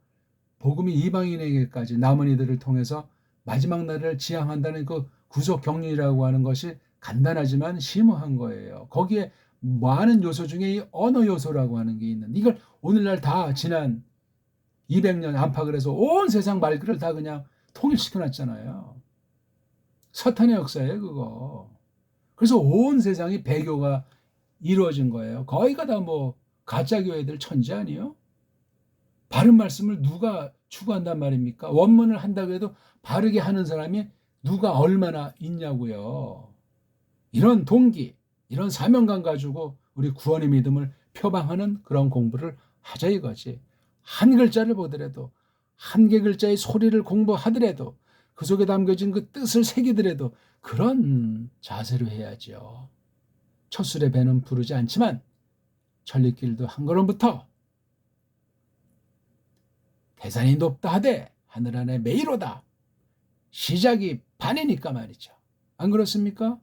복음이 이방인에게까지 남은 이들을 통해서 마지막 날을 지향한다는 그 구속 경륜이라고 하는 것이 간단하지만 심오한 거예요. 거기에 많은 요소 중에 이 언어 요소라고 하는 게 있는, 이걸 오늘날 다 지난 200년 안팎을 해서 온 세상 말글을 다 그냥 통일시켜 놨잖아요. 사탄의 역사예요, 그거. 그래서 온 세상이 배교가 이루어진 거예요. 거의가 다 뭐 가짜 교회들 천지 아니에요? 바른 말씀을 누가 추구한단 말입니까? 원문을 한다고 해도 바르게 하는 사람이 누가 얼마나 있냐고요. 이런 동기, 이런 사명감 가지고 우리 구원의 믿음을 표방하는 그런 공부를 하자 이거지. 한 글자를 보더라도, 한 개 글자의 소리를 공부하더라도, 그 속에 담겨진 그 뜻을 새기더라도 그런 자세로 해야죠. 첫술에 배는 부르지 않지만 천리길도 한 걸음부터 대산이 높다 하되 하늘 안에 매이로다. 시작이 반이니까 말이죠. 안 그렇습니까?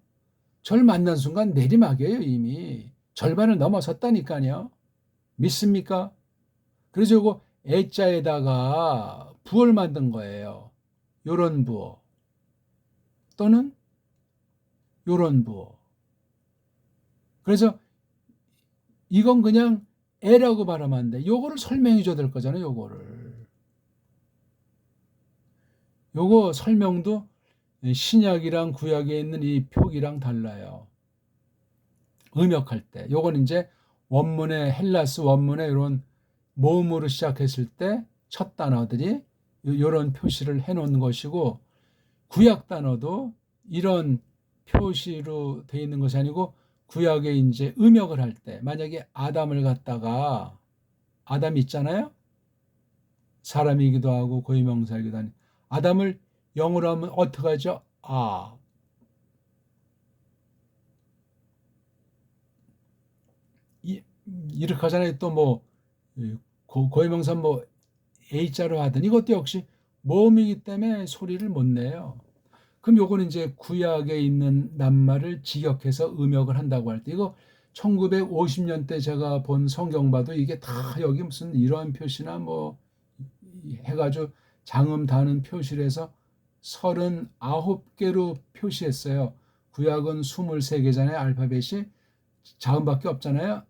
절 만난 순간 내리막이에요. 이미 절반을 넘어섰다니까요. 믿습니까? 그래서 이거 애자에다가 부어를 만든 거예요. 요런 부어 또는 요런 부어. 그래서 이건 그냥 애라고 말하면 안 돼. 요거를 설명해 줘야 될 거잖아요. 요거 설명도 신약이랑 구약에 있는 이 표기랑 달라요. 음역할 때. 요건 이제 원문의 헬라스 원문의 이런 모음으로 시작했을 때 첫 단어들이 이런 표시를 해놓은 것이고, 구약 단어도 이런 표시로 되어 있는 것이 아니고, 구약에 이제 음역을 할 때 만약에 아담을 갖다가, 아담 있잖아요. 사람이기도 하고 고유명사이기도 하니 아담을 영어로 하면 어떻게 하죠? 이렇게 하잖아요. 또 뭐 고유명사 뭐 A자로 하든 이것도 역시 모음이기 때문에 소리를 못 내요. 그럼 요거는 이제 구약에 있는 낱말을 직역해서 음역을 한다고 할 때, 이거 1950년대 제가 본 성경 봐도 이게 다 여기 무슨 이런 표시나 뭐 해가지고 장음 다는 표시를 해서 39개로 표시했어요. 구약은 23개잖아요. 알파벳이 자음밖에 없잖아요.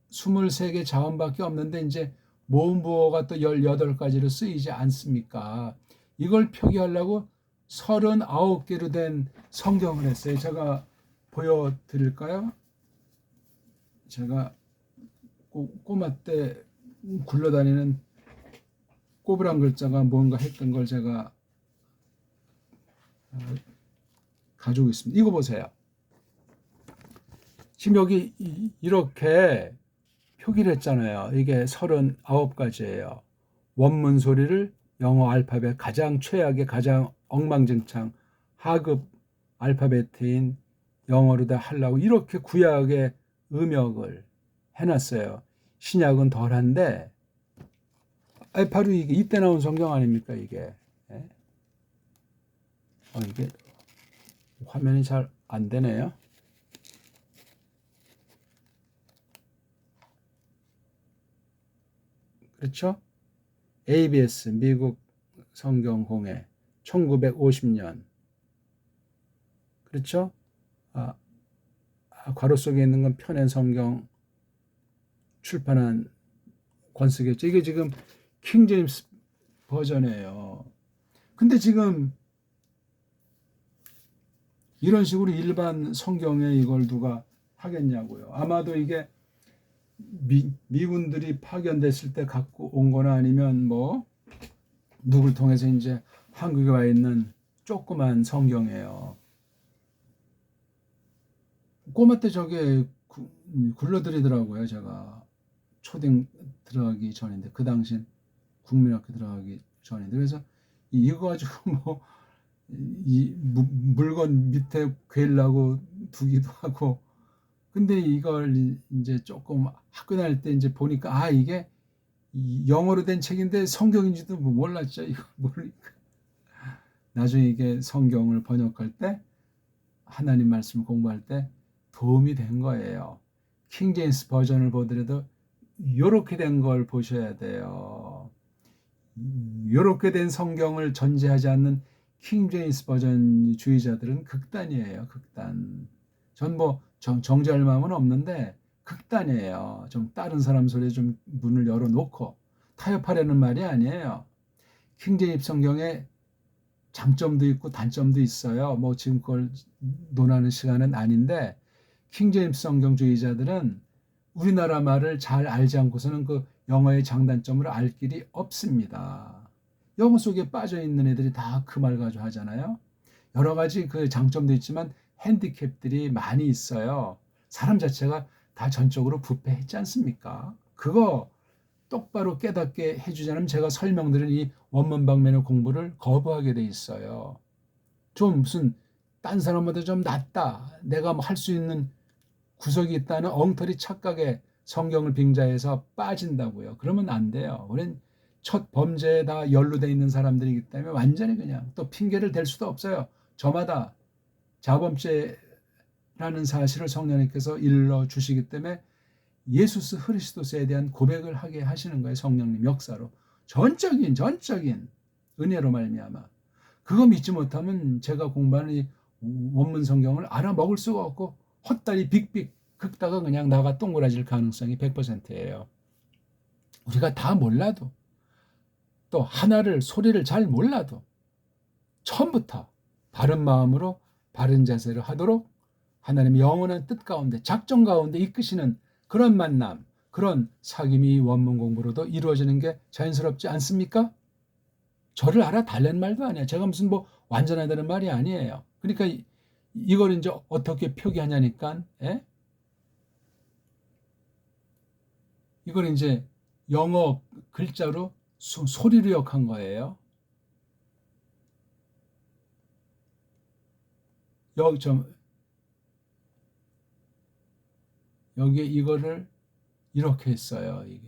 23개 자음밖에 없는데 이제 모음부호가 또 18가지로 쓰이지 않습니까? 이걸 표기하려고 39개로 된 성경을 했어요. 제가 보여드릴까요? 제가 꼬마 때 굴러다니는 꼬부랑 글자가 뭔가 했던 걸 제가 가지고 있습니다. 이거 보세요. 지금 여기 이렇게 표기를 했잖아요. 이게 39가지예요. 원문 소리를 영어 알파벳 가장 최악의 가장 엉망진창 하급 알파벳인 영어로 다 하려고 이렇게 구약의 음역을 해놨어요. 신약은 덜한데, 바로 이게 이때 나온 성경 아닙니까 이게. 이게 화면이 잘 안 되네요. 그렇죠? ABS 미국 성경 공회 1950년. 그렇죠? 괄호 속에 있는 건 편엔 성경 출판한 권수겠죠. 이게 지금 킹 제임스 버전이에요. 근데 지금 이런 식으로 일반 성경에 이걸 누가 하겠냐고요. 아마도 이게 미군들이 파견됐을 때 갖고 온 거나 아니면 뭐 누굴 통해서 이제 한국에 와 있는 조그만 성경이에요. 꼬마 때 저게 굴러들이더라고요. 제가 초등 들어가기 전인데, 그 당시엔 국민학교 들어가기 전인데, 그래서 이거 가지고 뭐 이 물건 밑에 괴려고 두기도 하고. 근데 이걸 이제 조금 학교 다닐 때 이제 보니까, 아, 이게 영어로 된 책인데 성경인지도 몰랐죠. 이거 모르니까. 나중에 이게 성경을 번역할 때, 하나님 말씀을 공부할 때 도움이 된 거예요. 킹제임스 버전을 보더라도 요렇게 된 걸 보셔야 돼요. 요렇게 된 성경을 전제하지 않는 킹제임스 버전 주의자들은 극단이에요. 극단. 전 뭐 정죄할 마음은 없는데 극단이에요. 좀 다른 사람 소리에 좀 문을 열어놓고 타협하려는 말이 아니에요. 킹제임스 성경에 장점도 있고 단점도 있어요. 뭐 지금 그걸 논하는 시간은 아닌데, 킹제임스 성경주의자들은 우리나라 말을 잘 알지 않고서는 그 영어의 장단점을 알 길이 없습니다. 영어 속에 빠져 있는 애들이 다 그 말 가지고 하잖아요. 여러 가지 그 장점도 있지만 핸디캡들이 많이 있어요. 사람 자체가 다 전적으로 부패했지 않습니까? 그거 똑바로 깨닫게 해주지 않으면 제가 설명드린 이 원문 방면의 공부를 거부하게 돼 있어요. 좀 무슨 딴 사람보다 좀 낫다, 내가 뭐 할 수 있는 구석이 있다는 엉터리 착각에 성경을 빙자해서 빠진다고요. 그러면 안 돼요. 우린 첫 범죄에 다 연루돼 있는 사람들이기 때문에 완전히 그냥 또 핑계를 댈 수도 없어요. 저마다 자범죄라는 사실을 성령님께서 일러 주시기 때문에 예수스 그리스도스에 대한 고백을 하게 하시는 거예요. 성령님 역사로. 전적인 은혜로 말미암아. 그거 믿지 못하면 제가 공부하는 이 원문 성경을 알아먹을 수가 없고 헛다리 빅빅 긁다가 그냥 나가 동그라질 가능성이 100%예요. 우리가 다 몰라도, 또 하나를 소리를 잘 몰라도 처음부터 바른 마음으로 바른 자세를 하도록 하나님의 영원한 뜻 가운데, 작정 가운데 이끄시는 그런 만남, 그런 사귐이 원문 공부로도 이루어지는 게 자연스럽지 않습니까? 저를 알아달라는 말도 아니에요. 제가 무슨 뭐 완전하다는 말이 아니에요. 그러니까 이걸 이제 어떻게 표기하냐니까, 예? 이걸 이제 영어 글자로 소리로 역한 거예요. 여기에 이거를 이렇게 했어요. 이게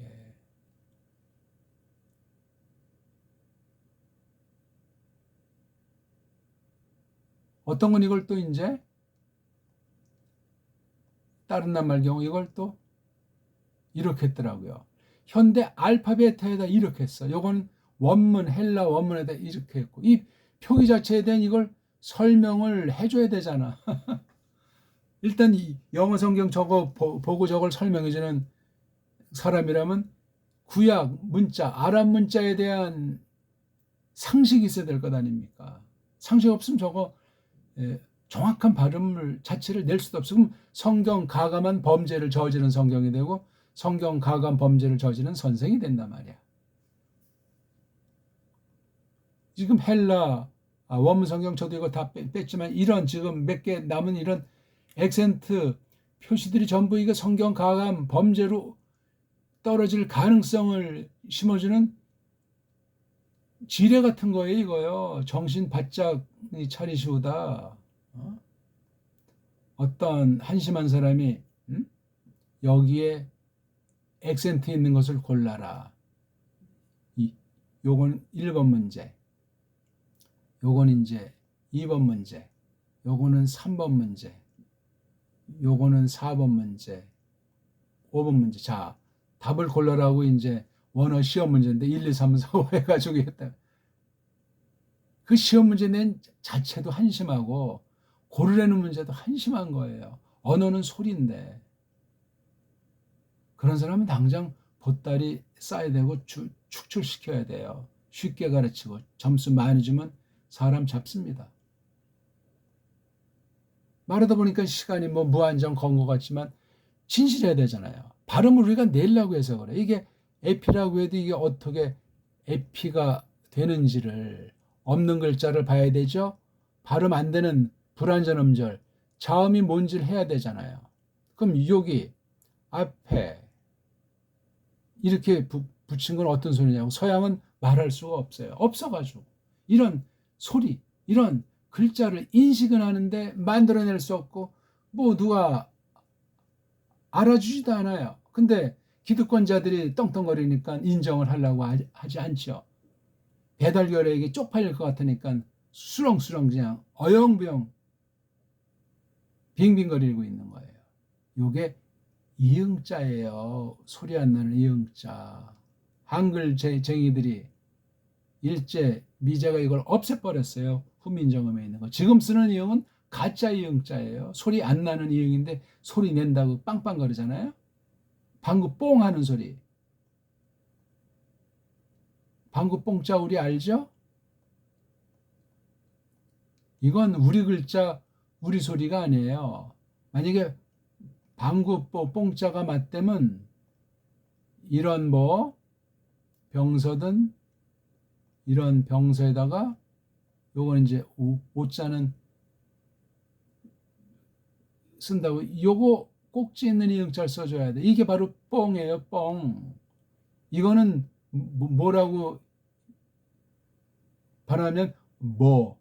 어떤 건 이걸 또 이제 다른 낱말 경우 이걸 또 이렇게 했더라고요. 현대 알파벳에다 이렇게 했어. 요건 원문 헬라 원문에다 이렇게 했고, 이 표기 자체에 대한 이걸 설명을 해줘야 되잖아. 일단 이 영어 성경 저거 보고 저걸 설명해주는 사람이라면 구약 문자, 아랍 문자에 대한 상식이 있어야 될 것 아닙니까? 상식 없으면 저거 정확한 발음을 자체를 낼 수도 없어. 그럼 성경 가감한 범죄를 저지른 성경이 되고 성경 가감 범죄를 저지른 선생이 된단 말이야. 지금 헬라 원문 성경 저도 이거 다 뺐지만 이런 지금 몇 개 남은 이런 액센트 표시들이 전부 이거 성경 가감 범죄로 떨어질 가능성을 심어주는 지뢰 같은 거예요. 이거요. 정신 바짝 차리시오다. 어떤 한심한 사람이 여기에 액센트 있는 것을 골라라. 요건 1번 문제, 요건 이제 2번 문제, 요거는 3번 문제, 요거는 4번 문제, 5번 문제. 자, 답을 골라라고 이제 원어 시험 문제인데 1, 2, 3, 4, 5 해가지고 했다. 그 시험 문제 낸 자체도 한심하고 고르라는 문제도 한심한 거예요. 언어는 소리인데. 그런 사람은 당장 보따리 싸야 되고 축출시켜야 돼요. 쉽게 가르치고 점수 많이 주면 사람 잡습니다. 말하다 보니까 시간이 뭐 무한정 건 것 같지만 진실해야 되잖아요. 발음을 우리가 내려고 해서 그래. 이게 에피라고 해도 이게 어떻게 에피가 되는지를 없는 글자를 봐야 되죠. 발음 안 되는 불완전 음절, 자음이 뭔지를 해야 되잖아요. 그럼 여기 앞에 이렇게 붙인 건 어떤 소리냐고. 서양은 말할 수가 없어요. 없어가지고 이런 소리, 이런 글자를 인식은 하는데 만들어낼 수 없고 뭐 누가 알아주지도 않아요. 근데 기득권자들이 떵떵거리니까 인정을 하려고 하지 않죠. 배달결에게 쪽팔릴 것 같으니까 수렁수렁 그냥 어영부영 빙빙거리고 있는 거예요. 요게 이응자예요. 소리 안 나는 이응자. 한글 쟁이들이 일제 미제가 이걸 없애버렸어요. 훈민정음에 있는 거. 지금 쓰는 이응은 가짜 이응자예요. 소리 안 나는 이응인데 소리 낸다고 빵빵거리잖아요. 방구 뽕 하는 소리. 방구 뽕자 우리 알죠? 이건 우리 글자 우리 소리가 아니에요. 만약에 방구 뽕자가 맞다면 이런 뭐 병서든 이런 병서에다가 요거는 이제 오자는 쓴다고 요거 꼭지 있는 이응자를 써줘야 돼. 이게 바로 뽕이에요. 뽕. 이거는 뭐라고 발음하면 뭐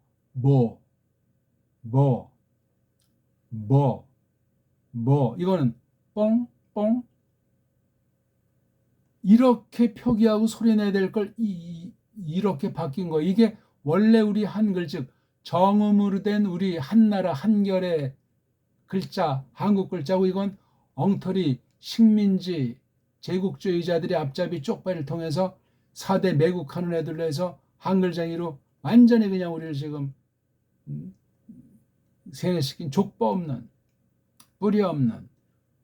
이거는 뽕 이렇게 표기하고 소리 내야 될 걸 이렇게 바뀐 거. 이게 원래 우리 한글 즉 정음으로 된 우리 한나라 한결의 글자 한국 글자고 이건 엉터리 식민지 제국주의자들이 앞잡이 쪽발을 통해서 4대 매국하는 애들로 해서 한글쟁이로 완전히 그냥 우리를 지금 세뇌시킨 족보 없는 뿌리 없는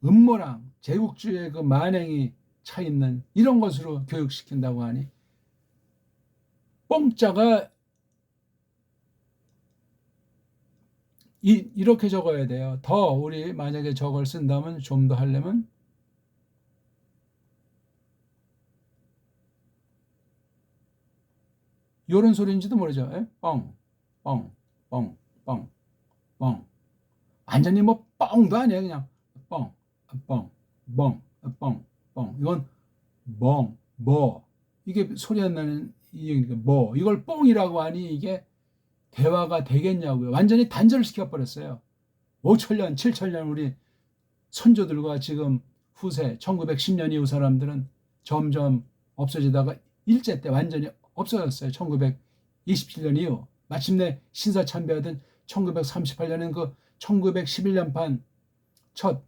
음모랑 제국주의의 그 만행이 차 있는 이런 것으로 교육시킨다고 하니 뽕자가 이렇게 적어야 돼요. 더 우리 만약에 저걸 쓴다면 좀 더 하려면 이런 소리인지도 모르죠. 뻥. 완전히 뭐 뻥도 아니에요. 그냥 뻥. 이건 뭐 이게 소리 안 나는 뭐 이걸 뻥이라고 하니 이게 대화가 되겠냐고요. 완전히 단절을 시켜버렸어요. 5천년, 7천년 우리 선조들과 지금 후세 1910년 이후 사람들은 점점 없어지다가 일제 때 완전히 없어졌어요. 1927년 이후. 마침내 신사참배하던 1938년엔 그 1911년판 첫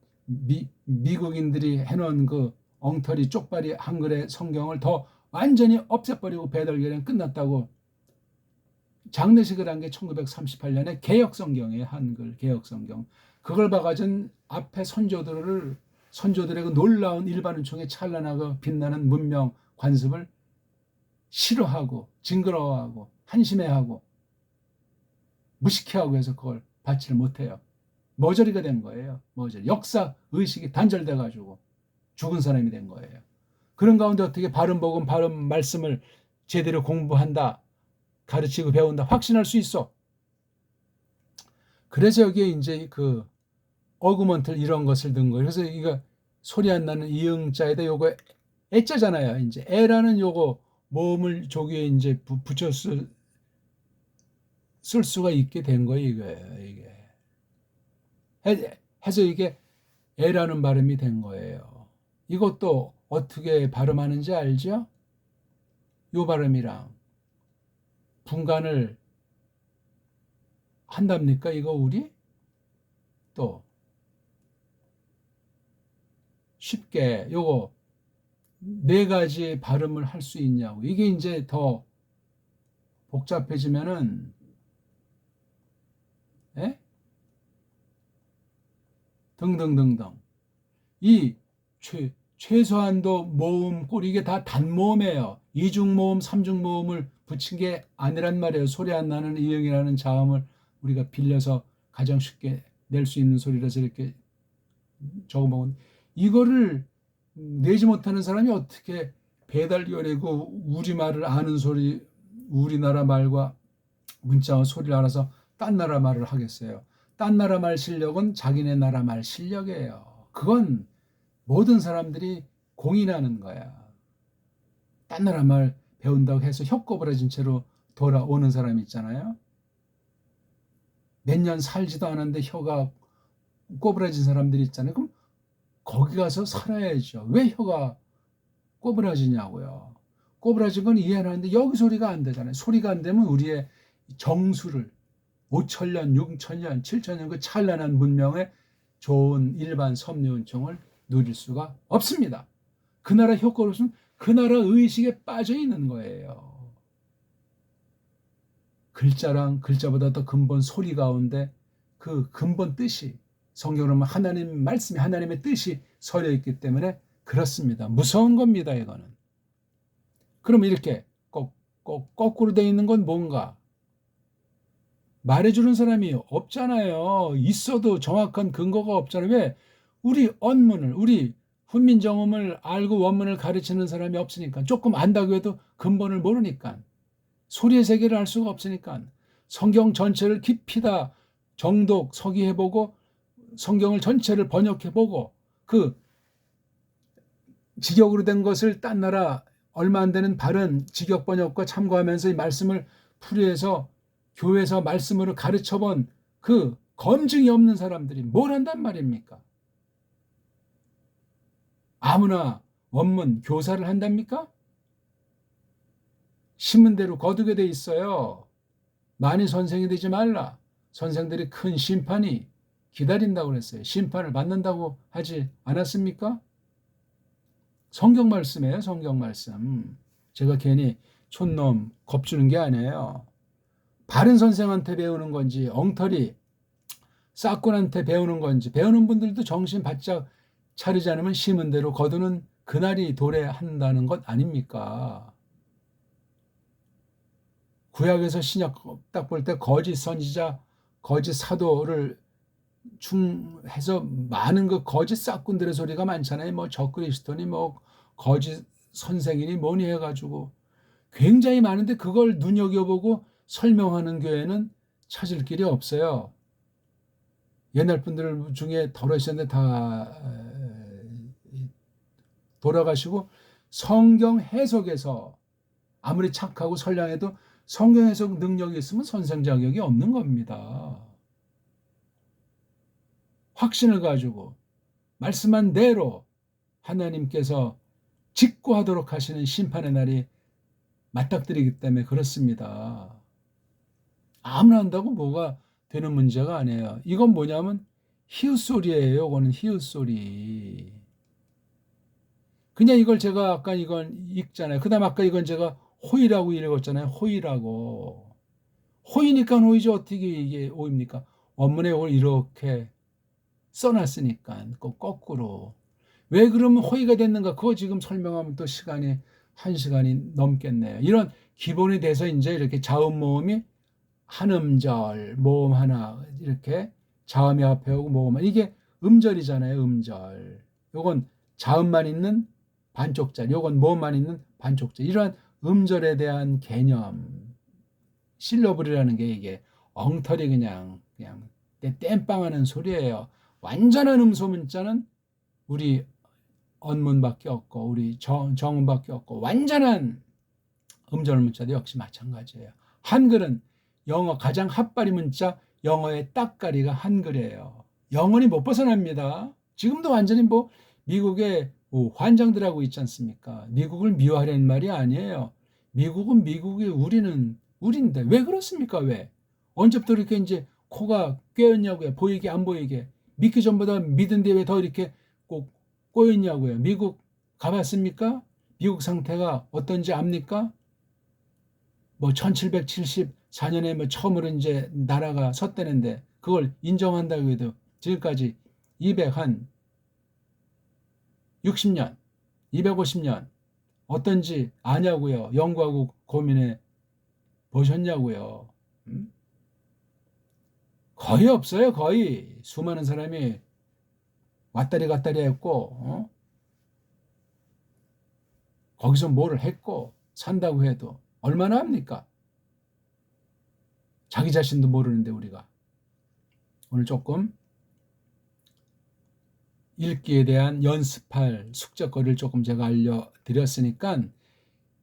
미국인들이 해놓은 그 엉터리 쪽발이 한글의 성경을 더 완전히 없애버리고 배달결행 끝났다고 장례식을 한 게 1938년에 개혁성경이에요. 한글 개혁성경. 그걸 봐가지고 앞에 선조들의 그 놀라운 일반은총의 찬란하고 빛나는 문명 관습을 싫어하고 징그러워하고 한심해하고 무식해하고 해서 그걸 받지를 못해요. 머저리가 된 거예요. 머저리. 역사 의식이 단절돼가지고 죽은 사람이 된 거예요. 그런 가운데 어떻게 바른 복음, 바른 말씀을 제대로 공부한다, 가르치고 배운다, 확신할 수 있어. 그래서 여기에 이제 그 어구먼트를 이런 것을 넣은 거예요. 그래서 이거 소리 안 나는 이응자에다 요거 애자잖아요. 이제 애라는 요거 모음을 저기에 이제 붙여 쓸 수가 있게 된 거예요. 이게 해서 이게 애라는 발음이 된 거예요. 이것도 어떻게 발음하는지 알죠? 요 발음이랑 분간을 한답니까? 이거 우리? 또 쉽게 요거 네 가지 발음을 할 수 있냐고. 이게 이제 더 복잡해지면은 등등등등. 이 최소한도 모음 꼴 이게 다 단모음이에요. 이중모음, 삼중모음을 붙인 게 아니란 말이에요. 소리 안 나는 이응이라는 자음을 우리가 빌려서 가장 쉽게 낼 수 있는 소리라서 이렇게 적어먹은 이거를 내지 못하는 사람이 어떻게 배달결이고 우리말을 아는 소리 우리나라 말과 문자와 소리를 알아서 딴 나라 말을 하겠어요. 딴 나라 말 실력은 자기네 나라 말 실력이에요. 그건 모든 사람들이 공인하는 거야. 딴 나라 말 배운다고 해서 혀 꼬부라진 채로 돌아오는 사람 있잖아요. 몇 년 살지도 않았는데 혀가 꼬부라진 사람들이 있잖아요. 그럼 거기 가서 살아야죠. 왜 혀가 꼬부라지냐고요. 꼬부라진 건 이해하는데 여기 소리가 안 되잖아요. 소리가 안 되면 우리의 정수를 5천년, 6천년, 7천년 그 찬란한 문명의 좋은 일반 섭리운총을 누릴 수가 없습니다. 그 나라 효과로서는 그 나라 의식에 빠져 있는 거예요. 글자랑 글자보다 더 근본 소리 가운데 그 근본 뜻이 성경으로 보면 하나님 말씀이 하나님의 뜻이 서려 있기 때문에 그렇습니다. 무서운 겁니다. 이거는. 그럼 이렇게 거꾸로 되어 있는 건 뭔가? 말해주는 사람이 없잖아요. 있어도 정확한 근거가 없잖아요. 왜? 우리 언문을, 우리 훈민정음을 알고 원문을 가르치는 사람이 없으니까. 조금 안다고 해도 근본을 모르니까. 소리의 세계를 알 수가 없으니까. 성경 전체를 깊이 다 정독, 서기해보고 성경을 전체를 번역해보고 그 직역으로 된 것을 딴 나라 얼마 안 되는 바른 직역 번역과 참고하면서 이 말씀을 풀이해서 교회에서 말씀으로 가르쳐본 그 검증이 없는 사람들이 뭘 한단 말입니까? 아무나 원문 교사를 한답니까? 신문대로 거두게 돼 있어요. 많이 선생이 되지 말라. 선생들이 큰 심판이 기다린다고 그랬어요. 심판을 받는다고 하지 않았습니까? 성경 말씀이에요. 성경 말씀. 제가 괜히 촌놈 겁주는 게 아니에요. 바른 선생한테 배우는 건지 엉터리 싹군한테 배우는 건지 배우는 분들도 정신 바짝 차리지 않으면 심은 대로 거두는 그날이 도래한다는 것 아닙니까? 구약에서 신약 딱 볼 때 거짓 선지자, 거짓 사도를 해서 많은 그 거짓 싹군들의 소리가 많잖아요. 뭐 적그리스도니 뭐 거짓 선생이니 뭐니 해가지고 굉장히 많은데 그걸 눈여겨보고 설명하는 교회는 찾을 길이 없어요. 옛날 분들 중에 덜어있었는데 다 돌아가시고 성경 해석에서 아무리 착하고 선량해도 성경 해석 능력이 있으면 선생 자격이 없는 겁니다. 확신을 가지고 말씀한 대로 하나님께서 직구하도록 하시는 심판의 날이 맞닥뜨리기 때문에 그렇습니다. 아무나 한다고 뭐가 되는 문제가 아니에요. 이건 뭐냐면 히읗소리예요. 이거는 히읗소리. 그냥 이걸 제가 아까 이건 읽잖아요. 그 다음 아까 이건 제가 호이라고 읽었잖아요. 호이라고. 호이니까 호이지 어떻게 이게 오입니까? 원문에 이걸 이렇게 써놨으니까 거꾸로. 왜 그러면 호의가 됐는가? 그거 지금 설명하면 또 시간이 1시간이 넘겠네요. 이런 기본이 돼서 이제 이렇게 자음 모음이 한 음절, 모음 하나 이렇게 자음이 앞에 오고 모음 이게 음절이잖아요. 음절. 요건 자음만 있는 반쪽절, 요건 모음만 있는 반쪽절. 이러한 음절에 대한 개념, 실러블이라는 게 이게 엉터리 그냥 땜빵하는 소리예요. 완전한 음소 문자는 우리 언문밖에 없고 우리 정음밖에 없고 완전한 음절 문자도 역시 마찬가지예요. 한글은 영어 가장 핫바리 문자 영어의 딱가리가 한글이에요. 영원히 못 벗어납니다. 지금도 완전히 뭐 미국의 환장들하고 있지 않습니까? 미국을 미워하려는 말이 아니에요. 미국은 미국이 우리는 우리인데 왜 그렇습니까? 왜? 언제부터 이렇게 이제 코가 꿰었냐고요. 보이게 안 보이게. 믿기 전보다 믿은 뒤에 왜 더 이렇게 꼭 꼬였냐고요. 미국 가봤습니까? 미국 상태가 어떤지 압니까? 뭐 1774년에 뭐 처음으로 이제 나라가 섰다는데 그걸 인정한다고 해도 지금까지 260년, 250년 어떤지 아냐고요. 연구하고 고민해 보셨냐고요. 거의 없어요. 거의 수많은 사람이 왔다리 갔다리 했고 거기서 뭐를 했고 산다고 해도 얼마나 합니까? 자기 자신도 모르는데 우리가 오늘 조금 읽기에 대한 연습할 숙제거리를 조금 제가 알려드렸으니까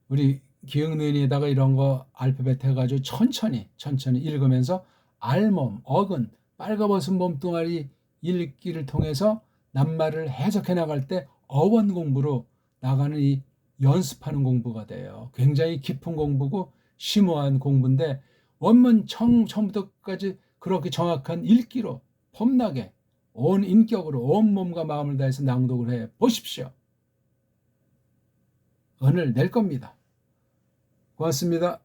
우리 기억문에다가 이런 거 알파벳 해가지고 천천히 읽으면서 알몸, 어근, 빨가벗은 몸뚱아리 읽기를 통해서 낱말을 해석해 나갈 때 어원 공부로 나가는 이 연습하는 공부가 돼요. 굉장히 깊은 공부고 심오한 공부인데 원문 처음부터 끝까지 그렇게 정확한 읽기로 폼나게 온 인격으로 온 몸과 마음을 다해서 낭독을 해 보십시오. 은을 낼 겁니다. 고맙습니다.